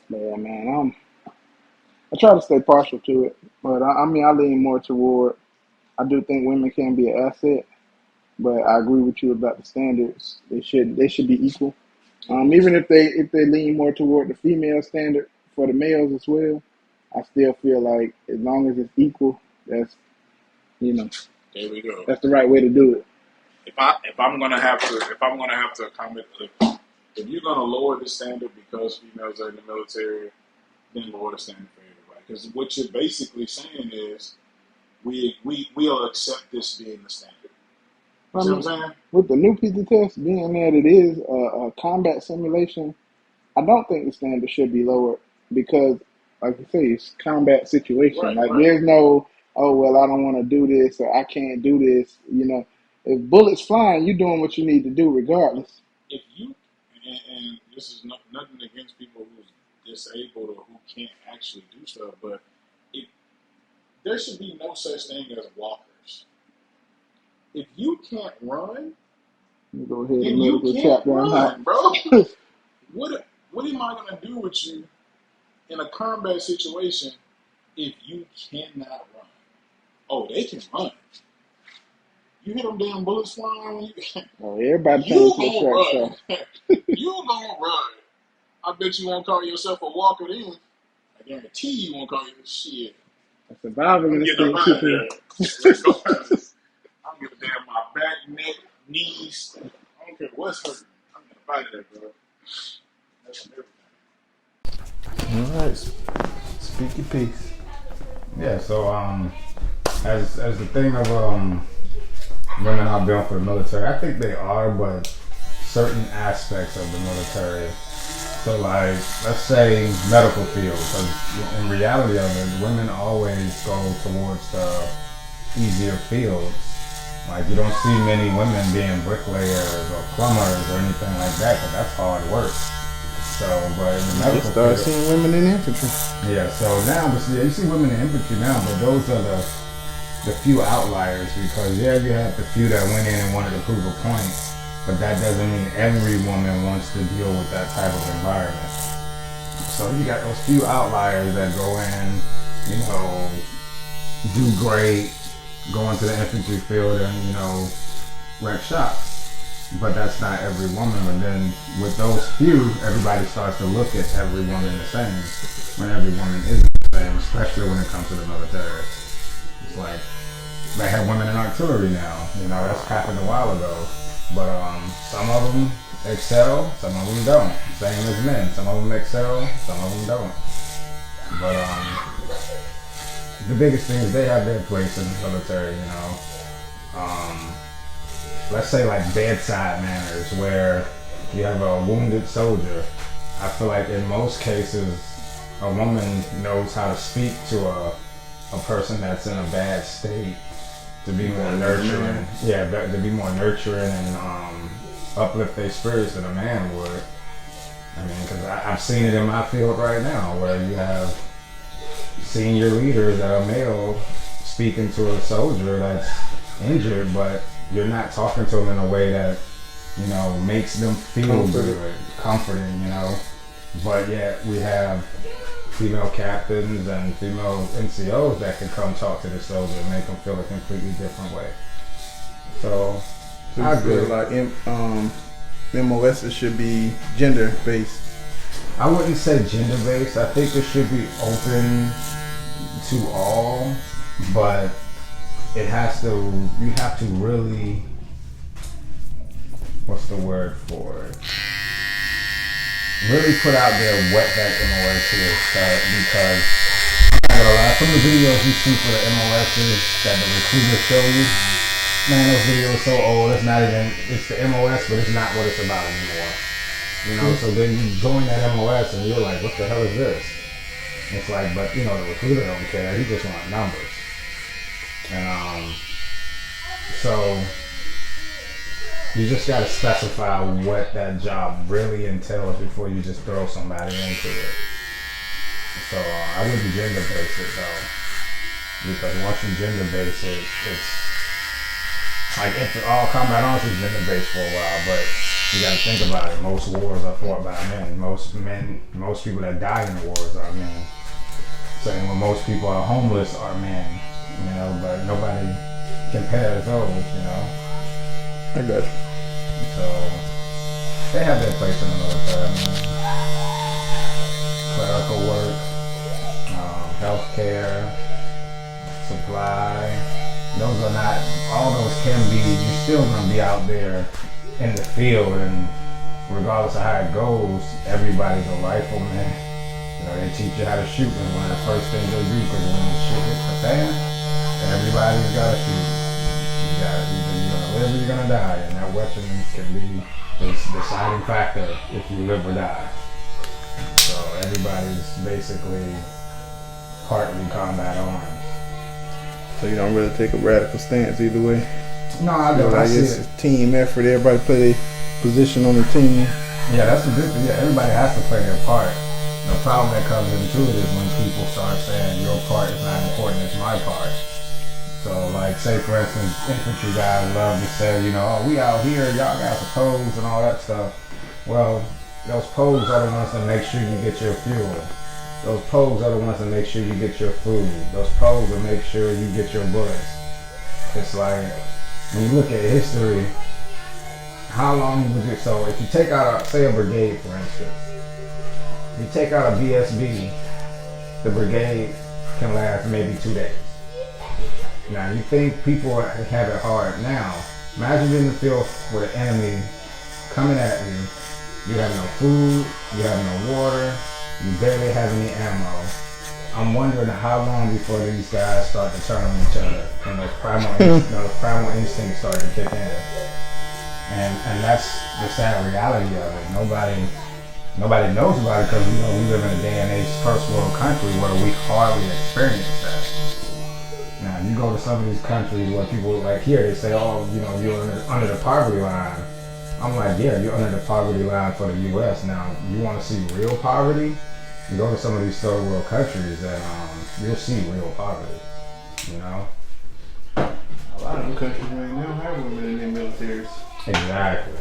Yeah, man, I try to stay partial to it, but I mean, I lean more toward. I do think women can be an asset, but I agree with you about the standards. They should be equal. Even if they lean more toward the female standard for the males as well, I still feel like as long as it's equal, that's There we go. That's the right way to do it. If I'm gonna have to accommodate, if you're gonna lower the standard because females are in the military, then lower the standard for everybody. Because what you're basically saying is we'll accept this being the standard. You know what I'm saying? With the new pizza test being that it is a combat simulation, I don't think the standard should be lowered because, like you say, it's a combat situation. There's no, oh, well, I don't want to do this or I can't do this. If bullets flying, you're doing what you need to do regardless. If you, and this is nothing against people who's disabled or who can't actually do stuff, but there should be no such thing as walkers. If you can't run, go ahead then and you can't run, bro. What am I gonna do with you in a combat situation if you cannot run? Oh, they can run. You hear them damn bullets flying when everybody you gonna run. You gonna run. I bet you won't call yourself a walker then. I guarantee you won't call yourself shit. A survivor in this thing. Let's go. I don't give a damn my back, neck, knees. I don't care what's hurting. I'm gonna fight that, bro. That's everything. All right, speak your piece. Yeah. So as the thing of women are built for the military, I think they are, but certain aspects of the military. So like, let's say medical field, because in reality of it, women always go towards the easier fields. Like you don't see many women being bricklayers or plumbers or anything like that, but that's hard work. So, but in the medical start field, seeing women in infantry. Yeah, so now, you see women in infantry now, but those are the few outliers because you have the few that went in and wanted to prove a point, but that doesn't mean every woman wants to deal with that type of environment. So you got those few outliers that go in, do great, go into the infantry field and, wreck shops. But that's not every woman. But then with those few, everybody starts to look at every woman the same when every woman isn't the same, especially when it comes to the military. It's like they have women in artillery now. That's happened a while ago. But some of them excel, some of them don't. Same as men. Some of them excel, some of them don't. But the biggest thing is they have their place in the military, let's say like bedside manners where you have a wounded soldier. I feel like in most cases a woman knows how to speak to a person that's in a bad state to be more nurturing. Yeah, to be more nurturing and uplift their spirits than a man would. I mean, because I've seen it in my field right now where you have senior leaders that are male speaking to a soldier that's injured, but you're not talking to them in a way that, you know, makes them feel good, comforting, you know. But yet we have female captains and female NCOs that can come talk to the soldier and make them feel a completely different way. So I agree. Like MOSs should be gender based. I wouldn't say gender based. I think it should be open to all, but it has to. You have to really. What's the word for it? Really put out there what that MOS is, because I'm not gonna lie, some of the videos you see for the MOSs that the recruiters show you, man, those videos are so old. It's not even. It's the MOS, but it's not what it's about anymore. You know, so then you join that MOS and you're like, what the hell is this? It's like, but you know, the recruiter don't care. He just wants numbers. And so you just got to specify what that job really entails before you just throw somebody into it. So I wouldn't gender base it though, because once you gender base it, it's like all combat arms is gender based for a while, but you got to think about it. Most wars are fought by men. Most people that die in the wars are men. Saying when most people are homeless are men, you know, but nobody compares those, you know. I got you. So they have their place in the military. I mean, clerical work, healthcare, supply. Those are not, all those can be, you're still going to be out there in the field, and regardless of how it goes, everybody's a rifleman. You know, they teach you how to shoot, and one of the first things they do, because when the shit hits the fan, everybody's got to shoot. Either you're going to live or you're going to die, and that weapon can be the deciding factor if you live or die. So everybody's basically partly combat armed. So you don't really take a radical stance either way. No, I don't. I see it's it. a team effort. Everybody play their position on the team. Yeah, that's the big thing. Yeah, everybody has to play their part. The problem that comes into it is when people start saying your part is not important, it's my part. So, like, say for instance, infantry guys love to say, you know, oh, we out here, y'all got the poles and all that stuff. Well, those poles are the ones that make sure you get your fuel. Those poles are the ones that make sure you get your food. Those poles will make sure you get your bullets. It's like, when you look at history, how long was it? So if you take out, say a brigade for instance, you take out a BSB, the brigade can last maybe 2 days. Now you think people have it hard now. Imagine being in the field with an enemy coming at you. You have no food, you have no water, you barely have any ammo. I'm wondering how long before these guys start to turn on each other and those primal instincts start to kick in. And that's the sad reality of it. Nobody knows about it because, you know, we live in a day and age, first world country where we hardly experience that. Now, you go to some of these countries where people, like here, they say, oh, you know, you're under the poverty line. I'm like, yeah, you're under the poverty line for the U.S. Now, you want to see real poverty? You go to some of these third world countries and you'll see real poverty, you know? A lot of them countries right now have women in their militaries. Exactly.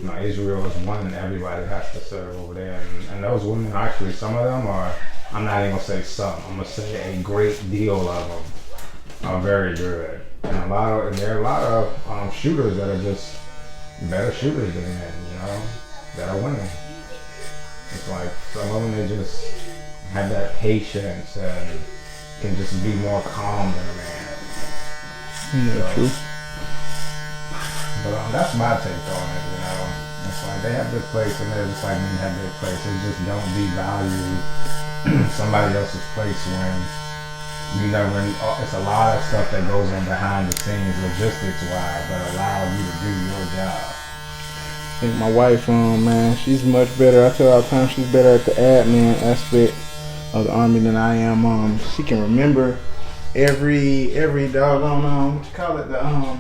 You know, Israel is one and everybody has to serve over there. And those women, actually, some of them are, I'm not even going to say some, I'm going to say a great deal of them are very good. And there are a lot of shooters that are just better shooters than men, you know, that are women. It's like some of them, they just have that patience and can just be more calm than a man. Yeah, So, true. But that's my take on it, you know. It's like they have their place and they're just like men have their place. They just don't devalue somebody else's place when you never, it's a lot of stuff that goes on behind the scenes logistics wise that allow you to do your job. I think my wife, man, she's much better. I tell her all the time she's better at the admin aspect of the Army than I am. She can remember every doggone, what you call it, the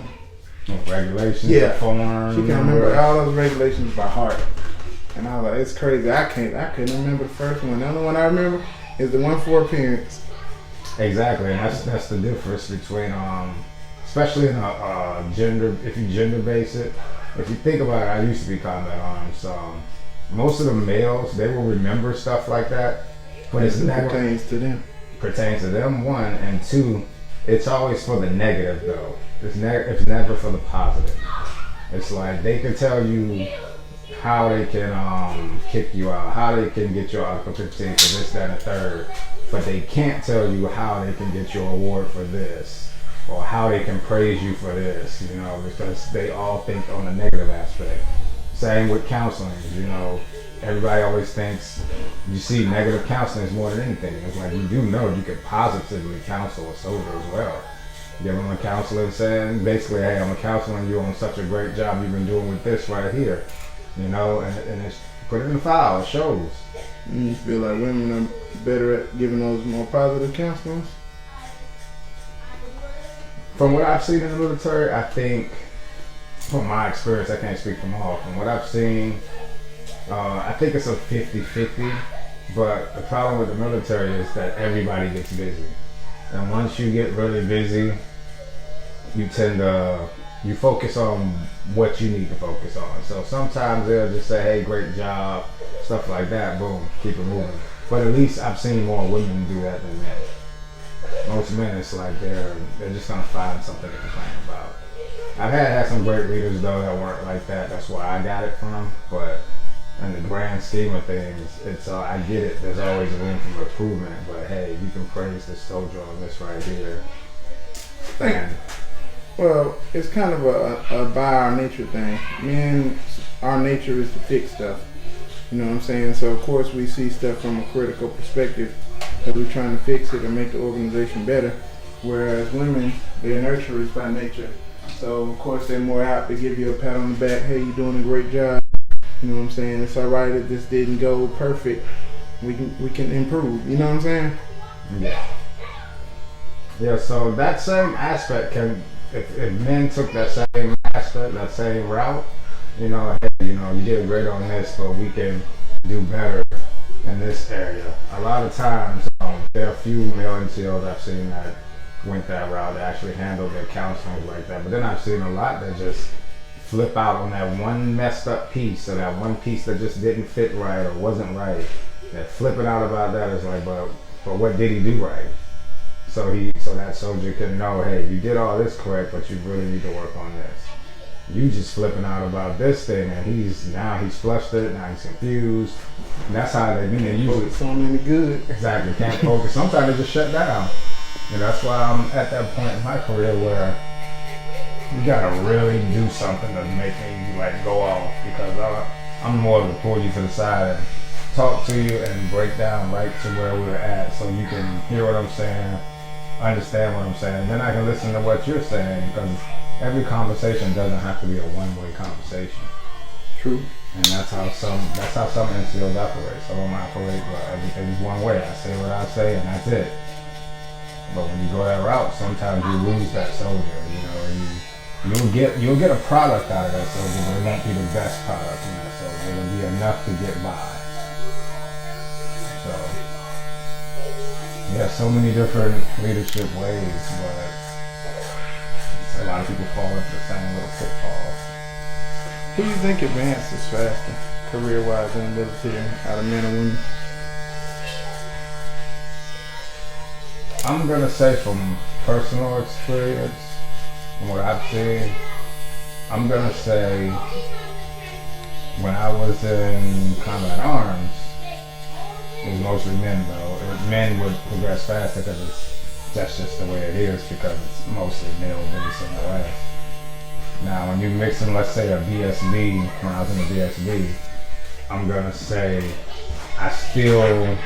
regulations, yeah, forms. she can remember all those regulations by heart. And I was like, it's crazy. I couldn't remember the first one. The only one I remember is the one for appearance. Exactly, and that's the difference between especially in a gender, if you gender base it. If you think about it, I used to be combat arms. Most of the males, they will remember stuff like that, but it's never pertains to them. Pertains to them, one, and two, it's always for the negative though. It's never for the positive. It's like they can tell you how they can kick you out, how they can get you out for 15 for this, that, and the third, but they can't tell you how they can get you an award for this, or how they can praise you for this, you know, because they all think on the negative aspect. Same with counseling, you know, everybody always thinks, you see negative counseling is more than anything. It's like, you do know you can positively counsel a soldier as well. Give them a counseling saying, basically, hey, I'm counseling you on such a great job you've been doing with this right here, you know, and it's put it in the file, it shows. You feel like women are better at giving those more positive counselings? From what I've seen in the military, I think, from my experience, I can't speak from all, from what I've seen, I think it's a 50-50, but the problem with the military is that everybody gets busy. And once you get really busy, you tend to, you focus on what you need to focus on. So sometimes they'll just say, hey, great job, stuff like that, boom, keep it moving. But at least I've seen more women do that than men. Most men, it's like they're just gonna find something to complain about. I've had some great leaders though that weren't like that. That's where I got it from. But in the grand scheme of things, it's I get it. There's always room for improvement. But hey, you can praise this soldier on this right here. And well, it's kind of a by our nature thing. Men, our nature is to fix stuff. You know what I'm saying? So of course we see stuff from a critical perspective, that we're trying to fix it and make the organization better. Whereas women, they're nurturers by nature. So of course they're more apt to give you a pat on the back. Hey, you're doing a great job. You know what I'm saying? It's all right if this didn't go perfect. We can improve. You know what I'm saying? Yeah. Yeah. So that same aspect can, if men took that same aspect, that same route, you know, hey, you know, you did great on this, but we can do better in this area. A lot of times, there are a few male NCOs I've seen that went that route, that actually handled their counseling like that. But then I've seen a lot that just flip out on that one messed up piece, or that one piece that just didn't fit right or wasn't right. That flipping out about that is like, but what did he do right? So that soldier can know, hey, you did all this correct, but you really need to work on this. You just flipping out about this thing, and he's flushed it, now he's confused. And that's how they usually focus on any good. Exactly, can't focus. Sometimes they just shut down. And that's why I'm at that point in my career where you gotta really do something to make me like go off, because I'm more to pull you to the side and talk to you and break down right to where we're at, so you can hear what I'm saying, understand what I'm saying, then I can listen to what you're saying, because every conversation doesn't have to be a one-way conversation. True. And that's how some NCOs operate. Some of them operate where everything's one way. I say what I say and that's it. But when you go that route, sometimes you lose that soldier. You know, you'll get a product out of that soldier, but it won't be the best product from that soldier. It'll be enough to get by. So yeah, so many different leadership ways, but a lot of people fall into the same little pitfalls. Who do you think advances faster, career-wise, in the military, out of men and women? I'm gonna say from personal experience, from what I've seen, I'm gonna say when I was in combat arms, it was mostly men though. Men would progress faster because that's just the way it is, because it's mostly male-based in the West. Now, when you mix in, let's say, a BSB, when I was in the BSB, I'm gonna say I still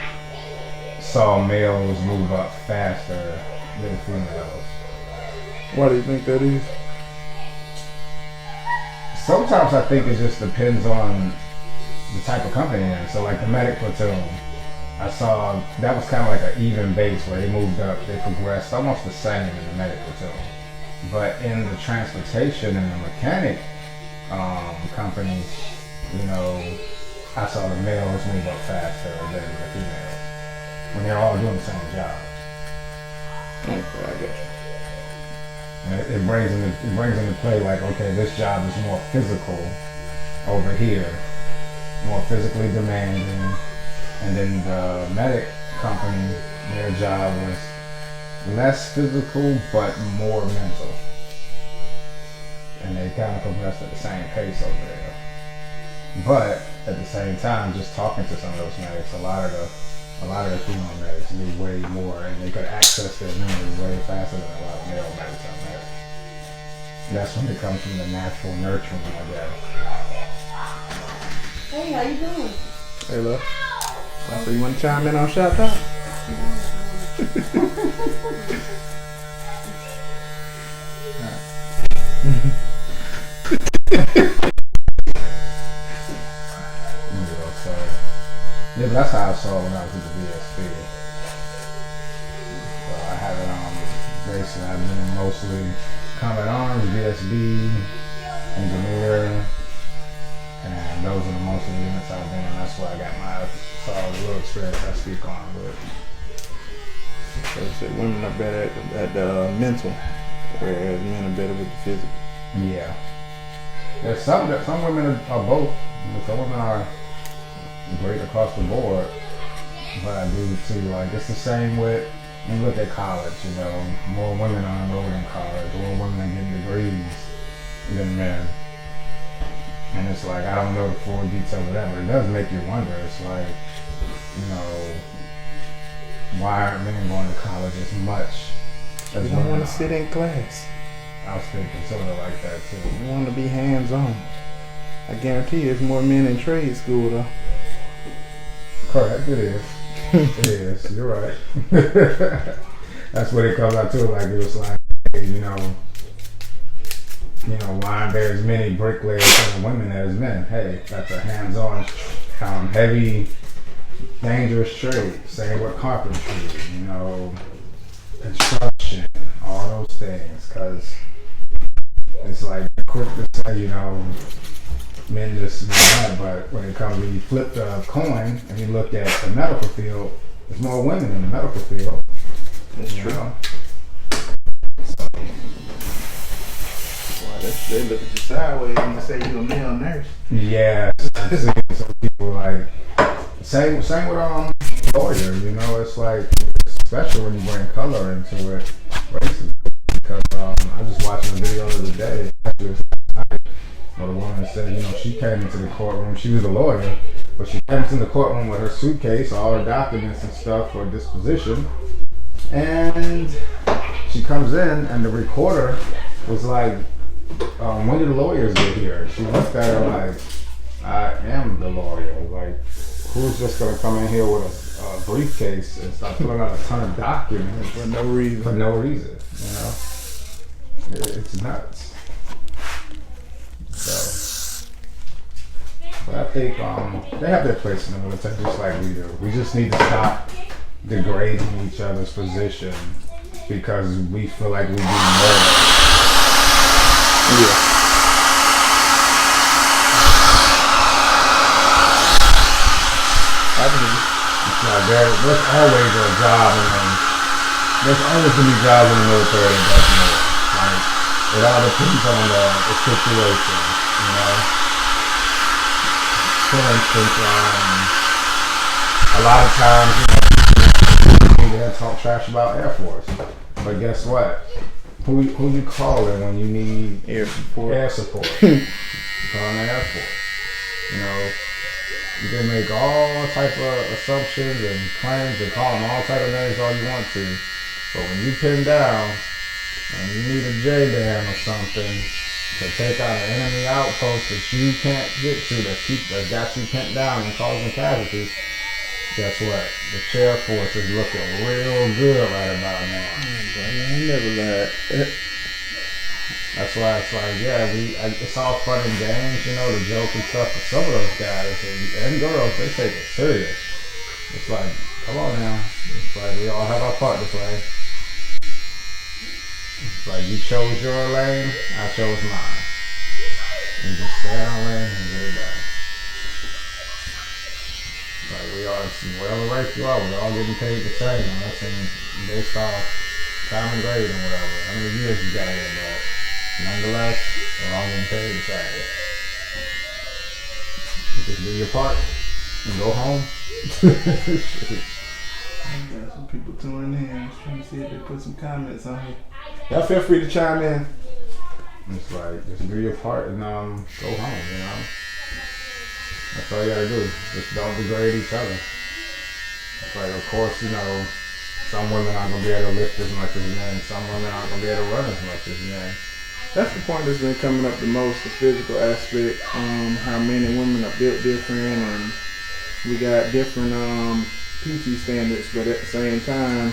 saw males move up faster than females. Why do you think that is? Sometimes I think it just depends on the type of company you're in. So like the medic platoon, I saw that was kind of like an even base where they moved up, they progressed almost the same in the medic platoon. But in the transportation and the mechanic companies, you know, I saw the males move up faster than the females. when they're all doing the same job. Okay, I got you. And it brings into play like, okay, this job is more physical over here, more physically demanding, and then the medic company, their job was less physical but more mental, and they kind of progressed at the same pace over there. But at the same time, just talking to some of those medics, a lot of the female medics knew way more, and they could access their memory way faster than a lot of male medics out there. That's when it comes from the natural nurturing, I guess. Hey, how you doing? Hey, look. So you want to chime in on Shop Talk? Yeah, but that's how I saw it when I was at the VSP. So I have it on basically I've been mostly Combat Arms, VSB, Engineer, and those are the most of the units I've been in. That's why I got my little experience I speak on with. So they say women are better at the mental, whereas men are better with the physical. Yeah. There's some women are both. Some women are great across the board, but I do too. Like it's the same with you look at college. You know, more women are enrolled in college, more women are getting degrees than men. And it's like I don't know the full detail of that, but it does make you wonder. It's like, you know, why aren't men going to college as much as You don't want to sit in class. I was thinking something like that too. You want to be hands-on. I guarantee you there's more men in trade school though. Correct, it is. It is. You're right. That's what it comes out to. Like it was like, you know, why aren't there as many bricklayers and women as men? Hey, that's a hands-on, heavy, dangerous trade. Same with carpentry, you know, construction, all those things. Cause it's like quick to say, you know, men just do that, but when it comes to you flip the coin and you look at the medical field, there's more women in the medical field. That's true. Know? Wow, they look at you sideways when you say you're a male nurse. Yeah, I've seen some people like same with lawyer. You know, it's like especially when you bring color into it, racism. Because I was just watching a video the other day. Well, the woman said, you know, she came into the courtroom. She was a lawyer, but she came into the courtroom with her suitcase, all her documents and stuff for disposition. And she comes in, and the recorder was like, when did the lawyers get here? She looked at her like, I am the lawyer. Like, who's just going to come in here with a briefcase and start filling out a ton of documents For no reason. For no reason, you know? It's nuts. So, but I think they have their place in the military just like we do. We just need to stop degrading each other's position because we feel like we do more. Yeah. I believe it. It's like there's always a job there's always going to be jobs in the military that does more. Like, it all depends on the situation, you know? For instance, a lot of times, you know, they talk trash about Air Force. But guess what? Who you calling when you need Air support. You calling the Air Force. You know, you can make all type of assumptions and claims and call them all type of names all you want to. But when you pin down and you need a J-dam or something to take out an enemy outpost that you can't get to, that got you pinned down and causing casualties, guess what? The chair force is looking real good right about now. I never lied. That's why it's like, yeah, it's all fun and games, you know, the joke and stuff. But some of those guys and girls, they take it serious. It's like, come on now. It's like we all have our part to play. It's like you chose your lane, I chose mine. And just stay in our lane and get it done. Like we whatever race you are, we're all getting paid the same. Unless based off time and grade and whatever. How many years you got in, but nonetheless, we're all getting paid the same. Just do your part and go home. I got some people tuning in. I was trying to see if they put some comments on here. Y'all feel free to chime in. It's like, just do your part and go home, you know? That's all you gotta do. Just don't degrade each other. It's like, of course, you know, some women aren't gonna be able to lift as much as men. Some women aren't gonna be able to run as much as men. That's the point that's been coming up the most, the physical aspect. How men and women are built different, and we got different PT standards, but at the same time,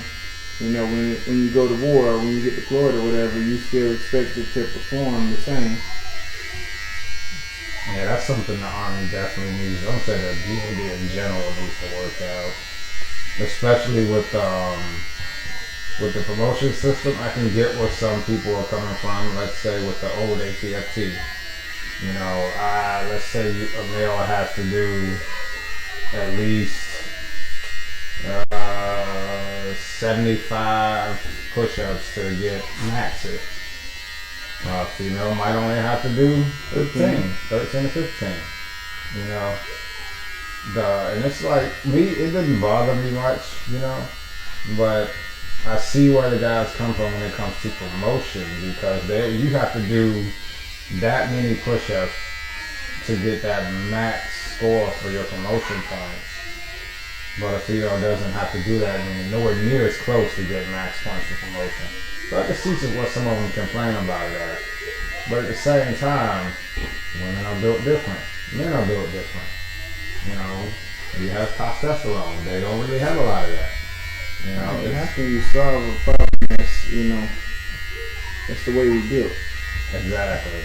you know, when you go to war, when you get deployed or whatever, you still expected to perform the same. Yeah, that's something the Army definitely needs. I'm saying the DoD in general needs to work out, especially with the promotion system. I can get where some people are coming from. Let's say with the old APFT, you know, let's say a male has to do at least 75 push-ups to get maxes. Female might only have to do 13 to 15. You know, and it's like it didn't bother me much, you know, but I see where the guys come from when it comes to promotion, because you have to do that many push-ups to get that max score for your promotion points. But a female doesn't have to do that, and nowhere near as close to get max points for promotion. So I can see what some of them complain about that. But at the same time, women are built different. Men are built different. You know, you have testosterone. They don't really have a lot of that. You know, and how can you solve a problem that's, you know, that's the way we built? Exactly.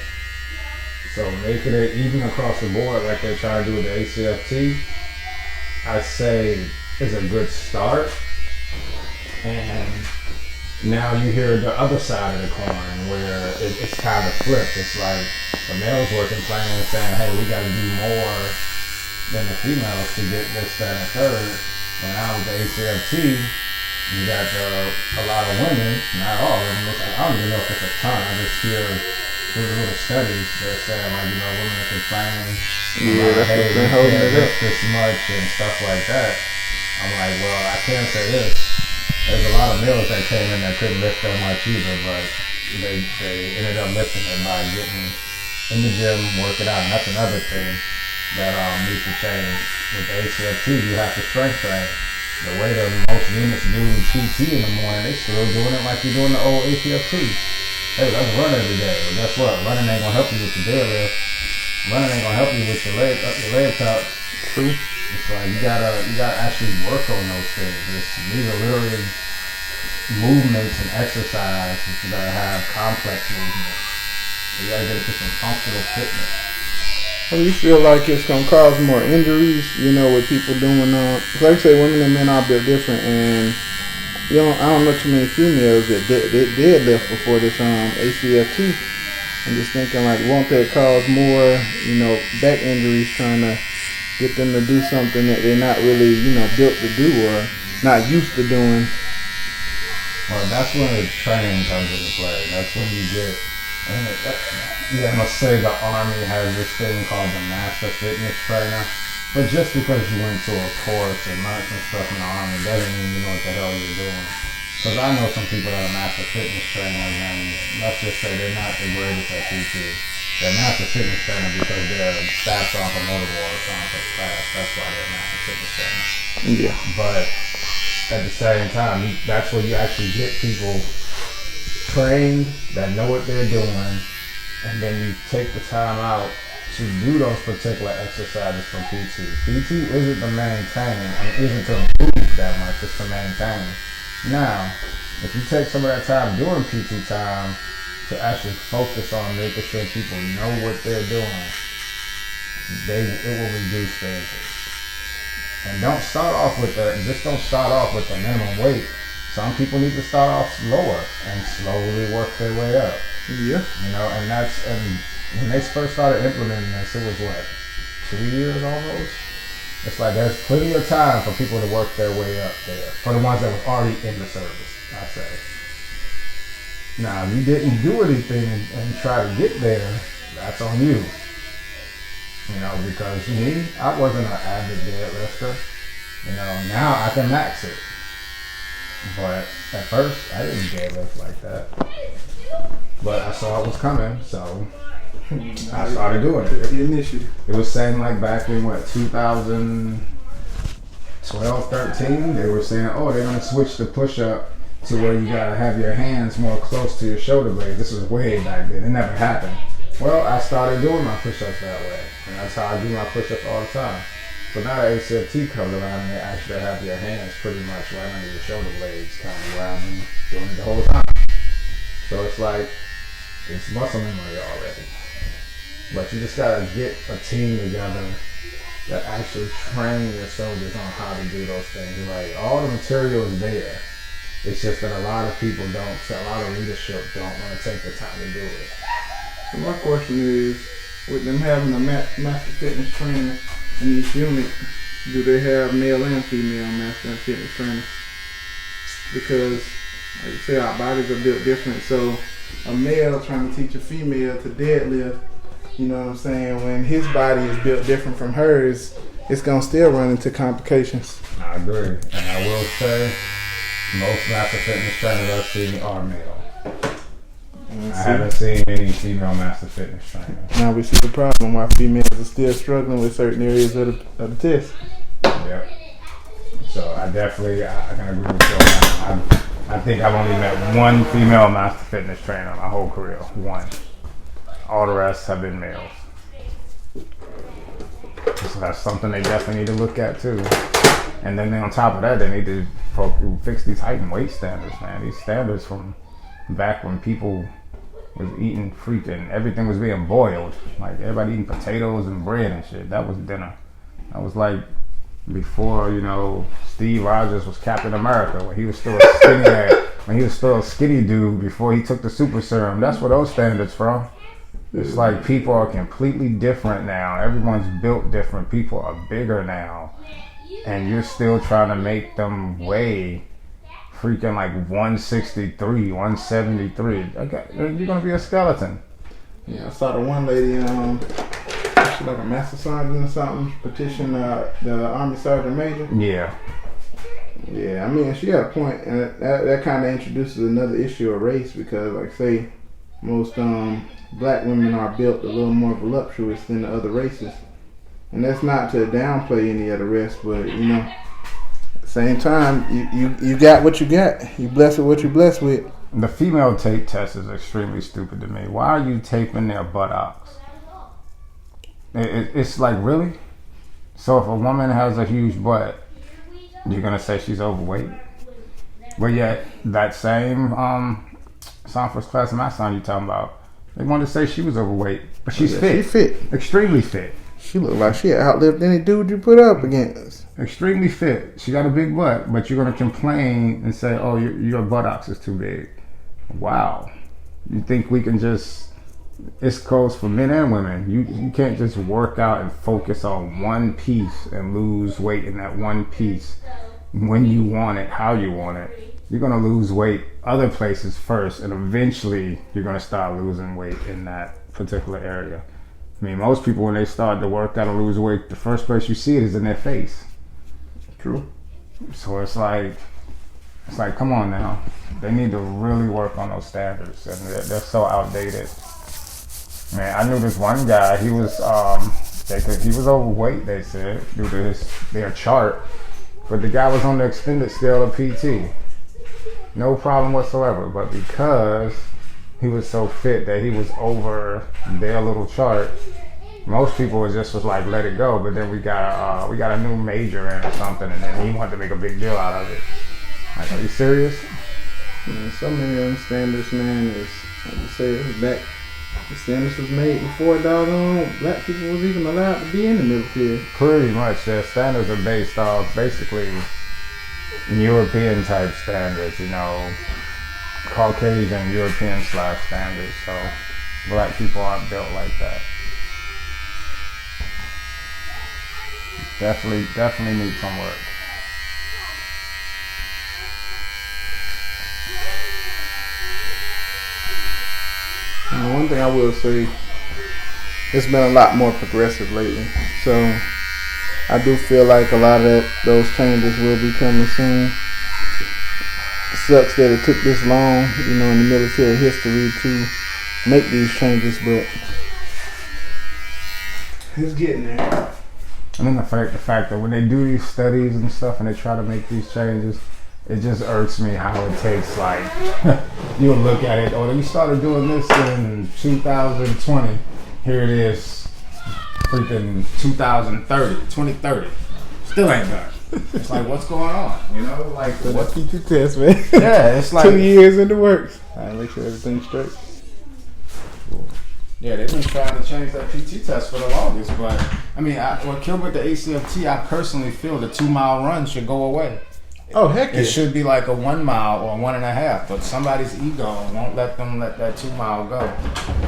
So making it even across the board like they're trying to do with the ACFT, I say is a good start. And now you hear the other side of the coin where it's kind of flipped. It's like the males were complaining and saying, hey, we got to do more than the females to get this, that, and third. And now with the ACFT, you got a lot of women, not all of them. I don't even know if it's a ton. I just hear through little studies, they're saying, like, you know, women are complaining. Yeah, that's hey, what's been holding it up. This much and stuff like that. I'm like, well, I can't say this. There's a lot of males that came in that couldn't lift that much either, but they ended up lifting it by getting in the gym, working out. And that's another thing that needs to change. With the ACFT, you have to strength train. The way that most units do PT in the morning, they still doing it like you're doing the old APFT. Hey, let's run every day. Well, guess what? Running ain't gonna help you with your deadlift. Running ain't gonna help you with your leg tuck. True. It's like you gotta actually work on those things. These are literally movements and exercises that have complex movements. You gotta get into some functional fitness. And you feel like it's gonna cause more injuries, you know, with people doing like I say, women and men are built different, and I don't know too many females that deadlift before this ACFT. I'm just thinking, like, won't that cause more, you know, back injuries trying to get them to do something that they're not really, you know, built to do or not used to doing? Well, that's when the training comes into play. That's when you get, I must say the Army has this thing called the Master Fitness Trainer. But just because you went to a course and learned some stuff in the Army doesn't mean you know what the hell you're doing. Because I know some people that are Master Fitness Trainers, and let's just say they're not the greatest at PT. They're Master Fitness Trainer because their staff's on for motor war or something for class. That's why they're Master Fitness Trainer. Yeah. But at the same time, that's where you actually get people trained that know what they're doing, and then you take the time out to do those particular exercises from PT. PT isn't to maintain and isn't to improve that much, it's to maintain. Now, if you take some of that time during PT time to actually focus on making sure people know what they're doing, it will reduce the injuries. And don't start off with the minimum weight. Some people need to start off lower and slowly work their way up. Yeah. You know, and when they first started implementing this, it was what, 2 years almost? It's like there's plenty of time for people to work their way up there. For the ones that were already in the service, I say. Now, if you didn't do anything and try to get there, that's on you. You know, because me, I wasn't an avid deadlifter. You know, now I can max it. But at first, I didn't deadlift like that. But I saw it was coming, so I started doing it. The initiative. It was saying like back in what, 2012, 13, they were saying, oh, they're gonna switch the push-up to where you gotta have your hands more close to your shoulder blades. This was way back then. It never happened. Well, I started doing my push-ups that way, and that's how I do my push-ups all the time. So now that ACFT comes around and they actually have your hands pretty much right under your shoulder blades, kind of where I'm doing it the whole time. So it's like, it's muscle memory already. But you just gotta get a team together that actually train your soldiers on how to do those things. Like, all the material is there. It's just that a lot of people don't, a lot of leadership don't want to take the time to do it. So my question is, with them having a master fitness trainer in each unit, do they have male and female master fitness trainers? Because, like you say, our bodies are built different. So a male trying to teach a female to deadlift, you know what I'm saying, when his body is built different from hers, it's going to still run into complications. I agree. And I will say, most master fitness trainers I've seen are male. I haven't seen any female master fitness trainers. Now we see the problem why females are still struggling with certain areas of the test. Yep. So I definitely, I can agree with you on that. I think I've only met one female master fitness trainer my whole career. One. All the rest have been males. So that's something they definitely need to look at too. And then on top of that, they need to fix these height and weight standards, man. These standards from back when people was eating freaking, everything was being boiled. Like everybody eating potatoes and bread and shit. That was dinner. That was like before, you know, Steve Rogers was Captain America, when he was still a skinny dude before he took the super serum. That's where those standards from. It's like people are completely different now. Everyone's built different. People are bigger now. And you're still trying to make them weigh freaking like 163, 173. You're gonna be a skeleton. Yeah, I saw the one lady, she like a master sergeant or something, petition the Army Sergeant Major. Yeah. Yeah, I mean, she had a point, and that kind of introduces another issue of race, because, like, say, most black women are built a little more voluptuous than the other races. And that's not to downplay any of the rest, but, you know, at the same time, you got what you got. You blessed with what you blessed with. The female tape test is extremely stupid to me. Why are you taping their buttocks? It's like, really? So if a woman has a huge butt, you're going to say she's overweight? But yet, that same Son First Class in my son you talking about, they wanted to say she was overweight, but she's fit. She's fit. Extremely fit. She looked like she outlived any dude you put up against. Extremely fit. She got a big butt, but you're going to complain and say, oh, your buttocks is too big. Wow. You think we can just, it's goes for men and women. You can't just work out and focus on one piece and lose weight in that one piece when you want it, how you want it. You're going to lose weight other places first, and eventually you're going to start losing weight in that particular area. I mean, most people, when they start to work out and lose weight, the first place you see it is in their face. True. So it's like, come on now. They need to really work on those standards, and they're so outdated. Man, I knew this one guy. He was he was overweight, they said, due to their chart, but the guy was on the extended scale of PT. No problem whatsoever, but because he was so fit that he was over their little chart, most people was like, let it go. But then we got a new major in or something, and then he wanted to make a big deal out of it. Like, are you serious? Man, so many of them standards, man, is, like you said, back. The standards was made before doggone black people was even allowed to be in the military. Pretty much, their standards are based off basically European type standards, you know, Caucasian European / standards. So black people aren't built like that. Definitely need some work. And the one thing I will say, it's been a lot more progressive lately. So I do feel like a lot of those changes will be coming soon. It sucks that it took this long, you know, in the military history to make these changes, but it's getting there. And then the fact that when they do these studies and stuff and they try to make these changes, it just irks me how it takes, like, you'll look at it, oh, we started doing this in 2020. Here it is, freaking 2030. Still ain't done. It's like, what's going on? You know, like, So what PT test, man? Yeah, it's like 2 years in the works. I make sure everything's straight. Yeah, they've been trying to change that PT test for the longest, but I mean, what killed with the ACFT, I personally feel the 2 mile run should go away. Oh, heck yeah. It should be like a 1 mile or 1.5, but somebody's ego won't let them let that 2 mile go.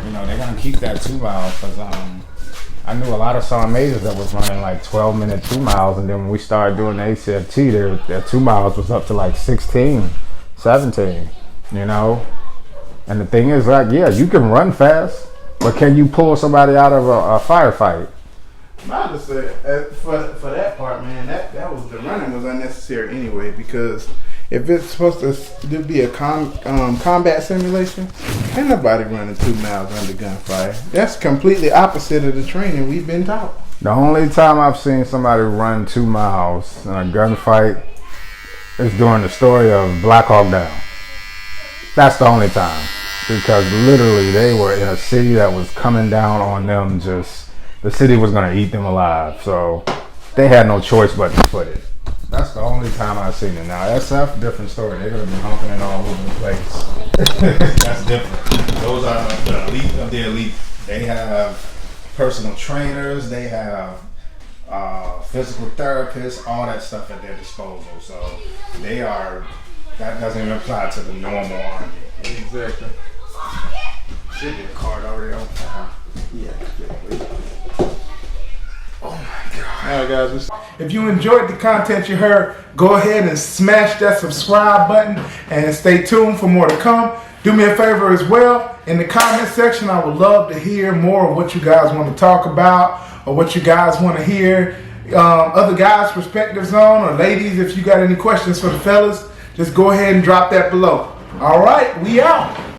You know, they're gonna keep that 2 mile because I knew a lot of sergeant majors that was running like 12-minute 2 miles, and then when we started doing the ACFT, their 2 miles was up to like 16, 17. You know, and the thing is, like, yeah, you can run fast, but can you pull somebody out of a firefight? I just said for that part, man, that was the running was unnecessary anyway, because if it's supposed to be a combat simulation, ain't nobody running 2 miles under gunfire. That's completely opposite of the training we've been taught. The only time I've seen somebody run 2 miles in a gunfight is during the story of Black Hawk Down. That's the only time, because literally they were in a city that was coming down on them. Just the city was gonna eat them alive, so they had no choice but to foot it. That's the only time I've seen it. Now SF, different story. They're gonna be humping it all over the place. That's different. Those are the elite of the elite. They have personal trainers. They have physical therapists. All that stuff at their disposal. So they are. That doesn't even apply to the normal army. Exactly. Should be a card already on file. Yeah. Oh my God. All right, guys. If you enjoyed the content you heard, go ahead and smash that subscribe button and stay tuned for more to come. Do me a favor as well. In the comment section, I would love to hear more of what you guys want to talk about or what you guys want to hear other guys' perspectives on, or ladies, if you got any questions for the fellas, just go ahead and drop that below. All right, we out.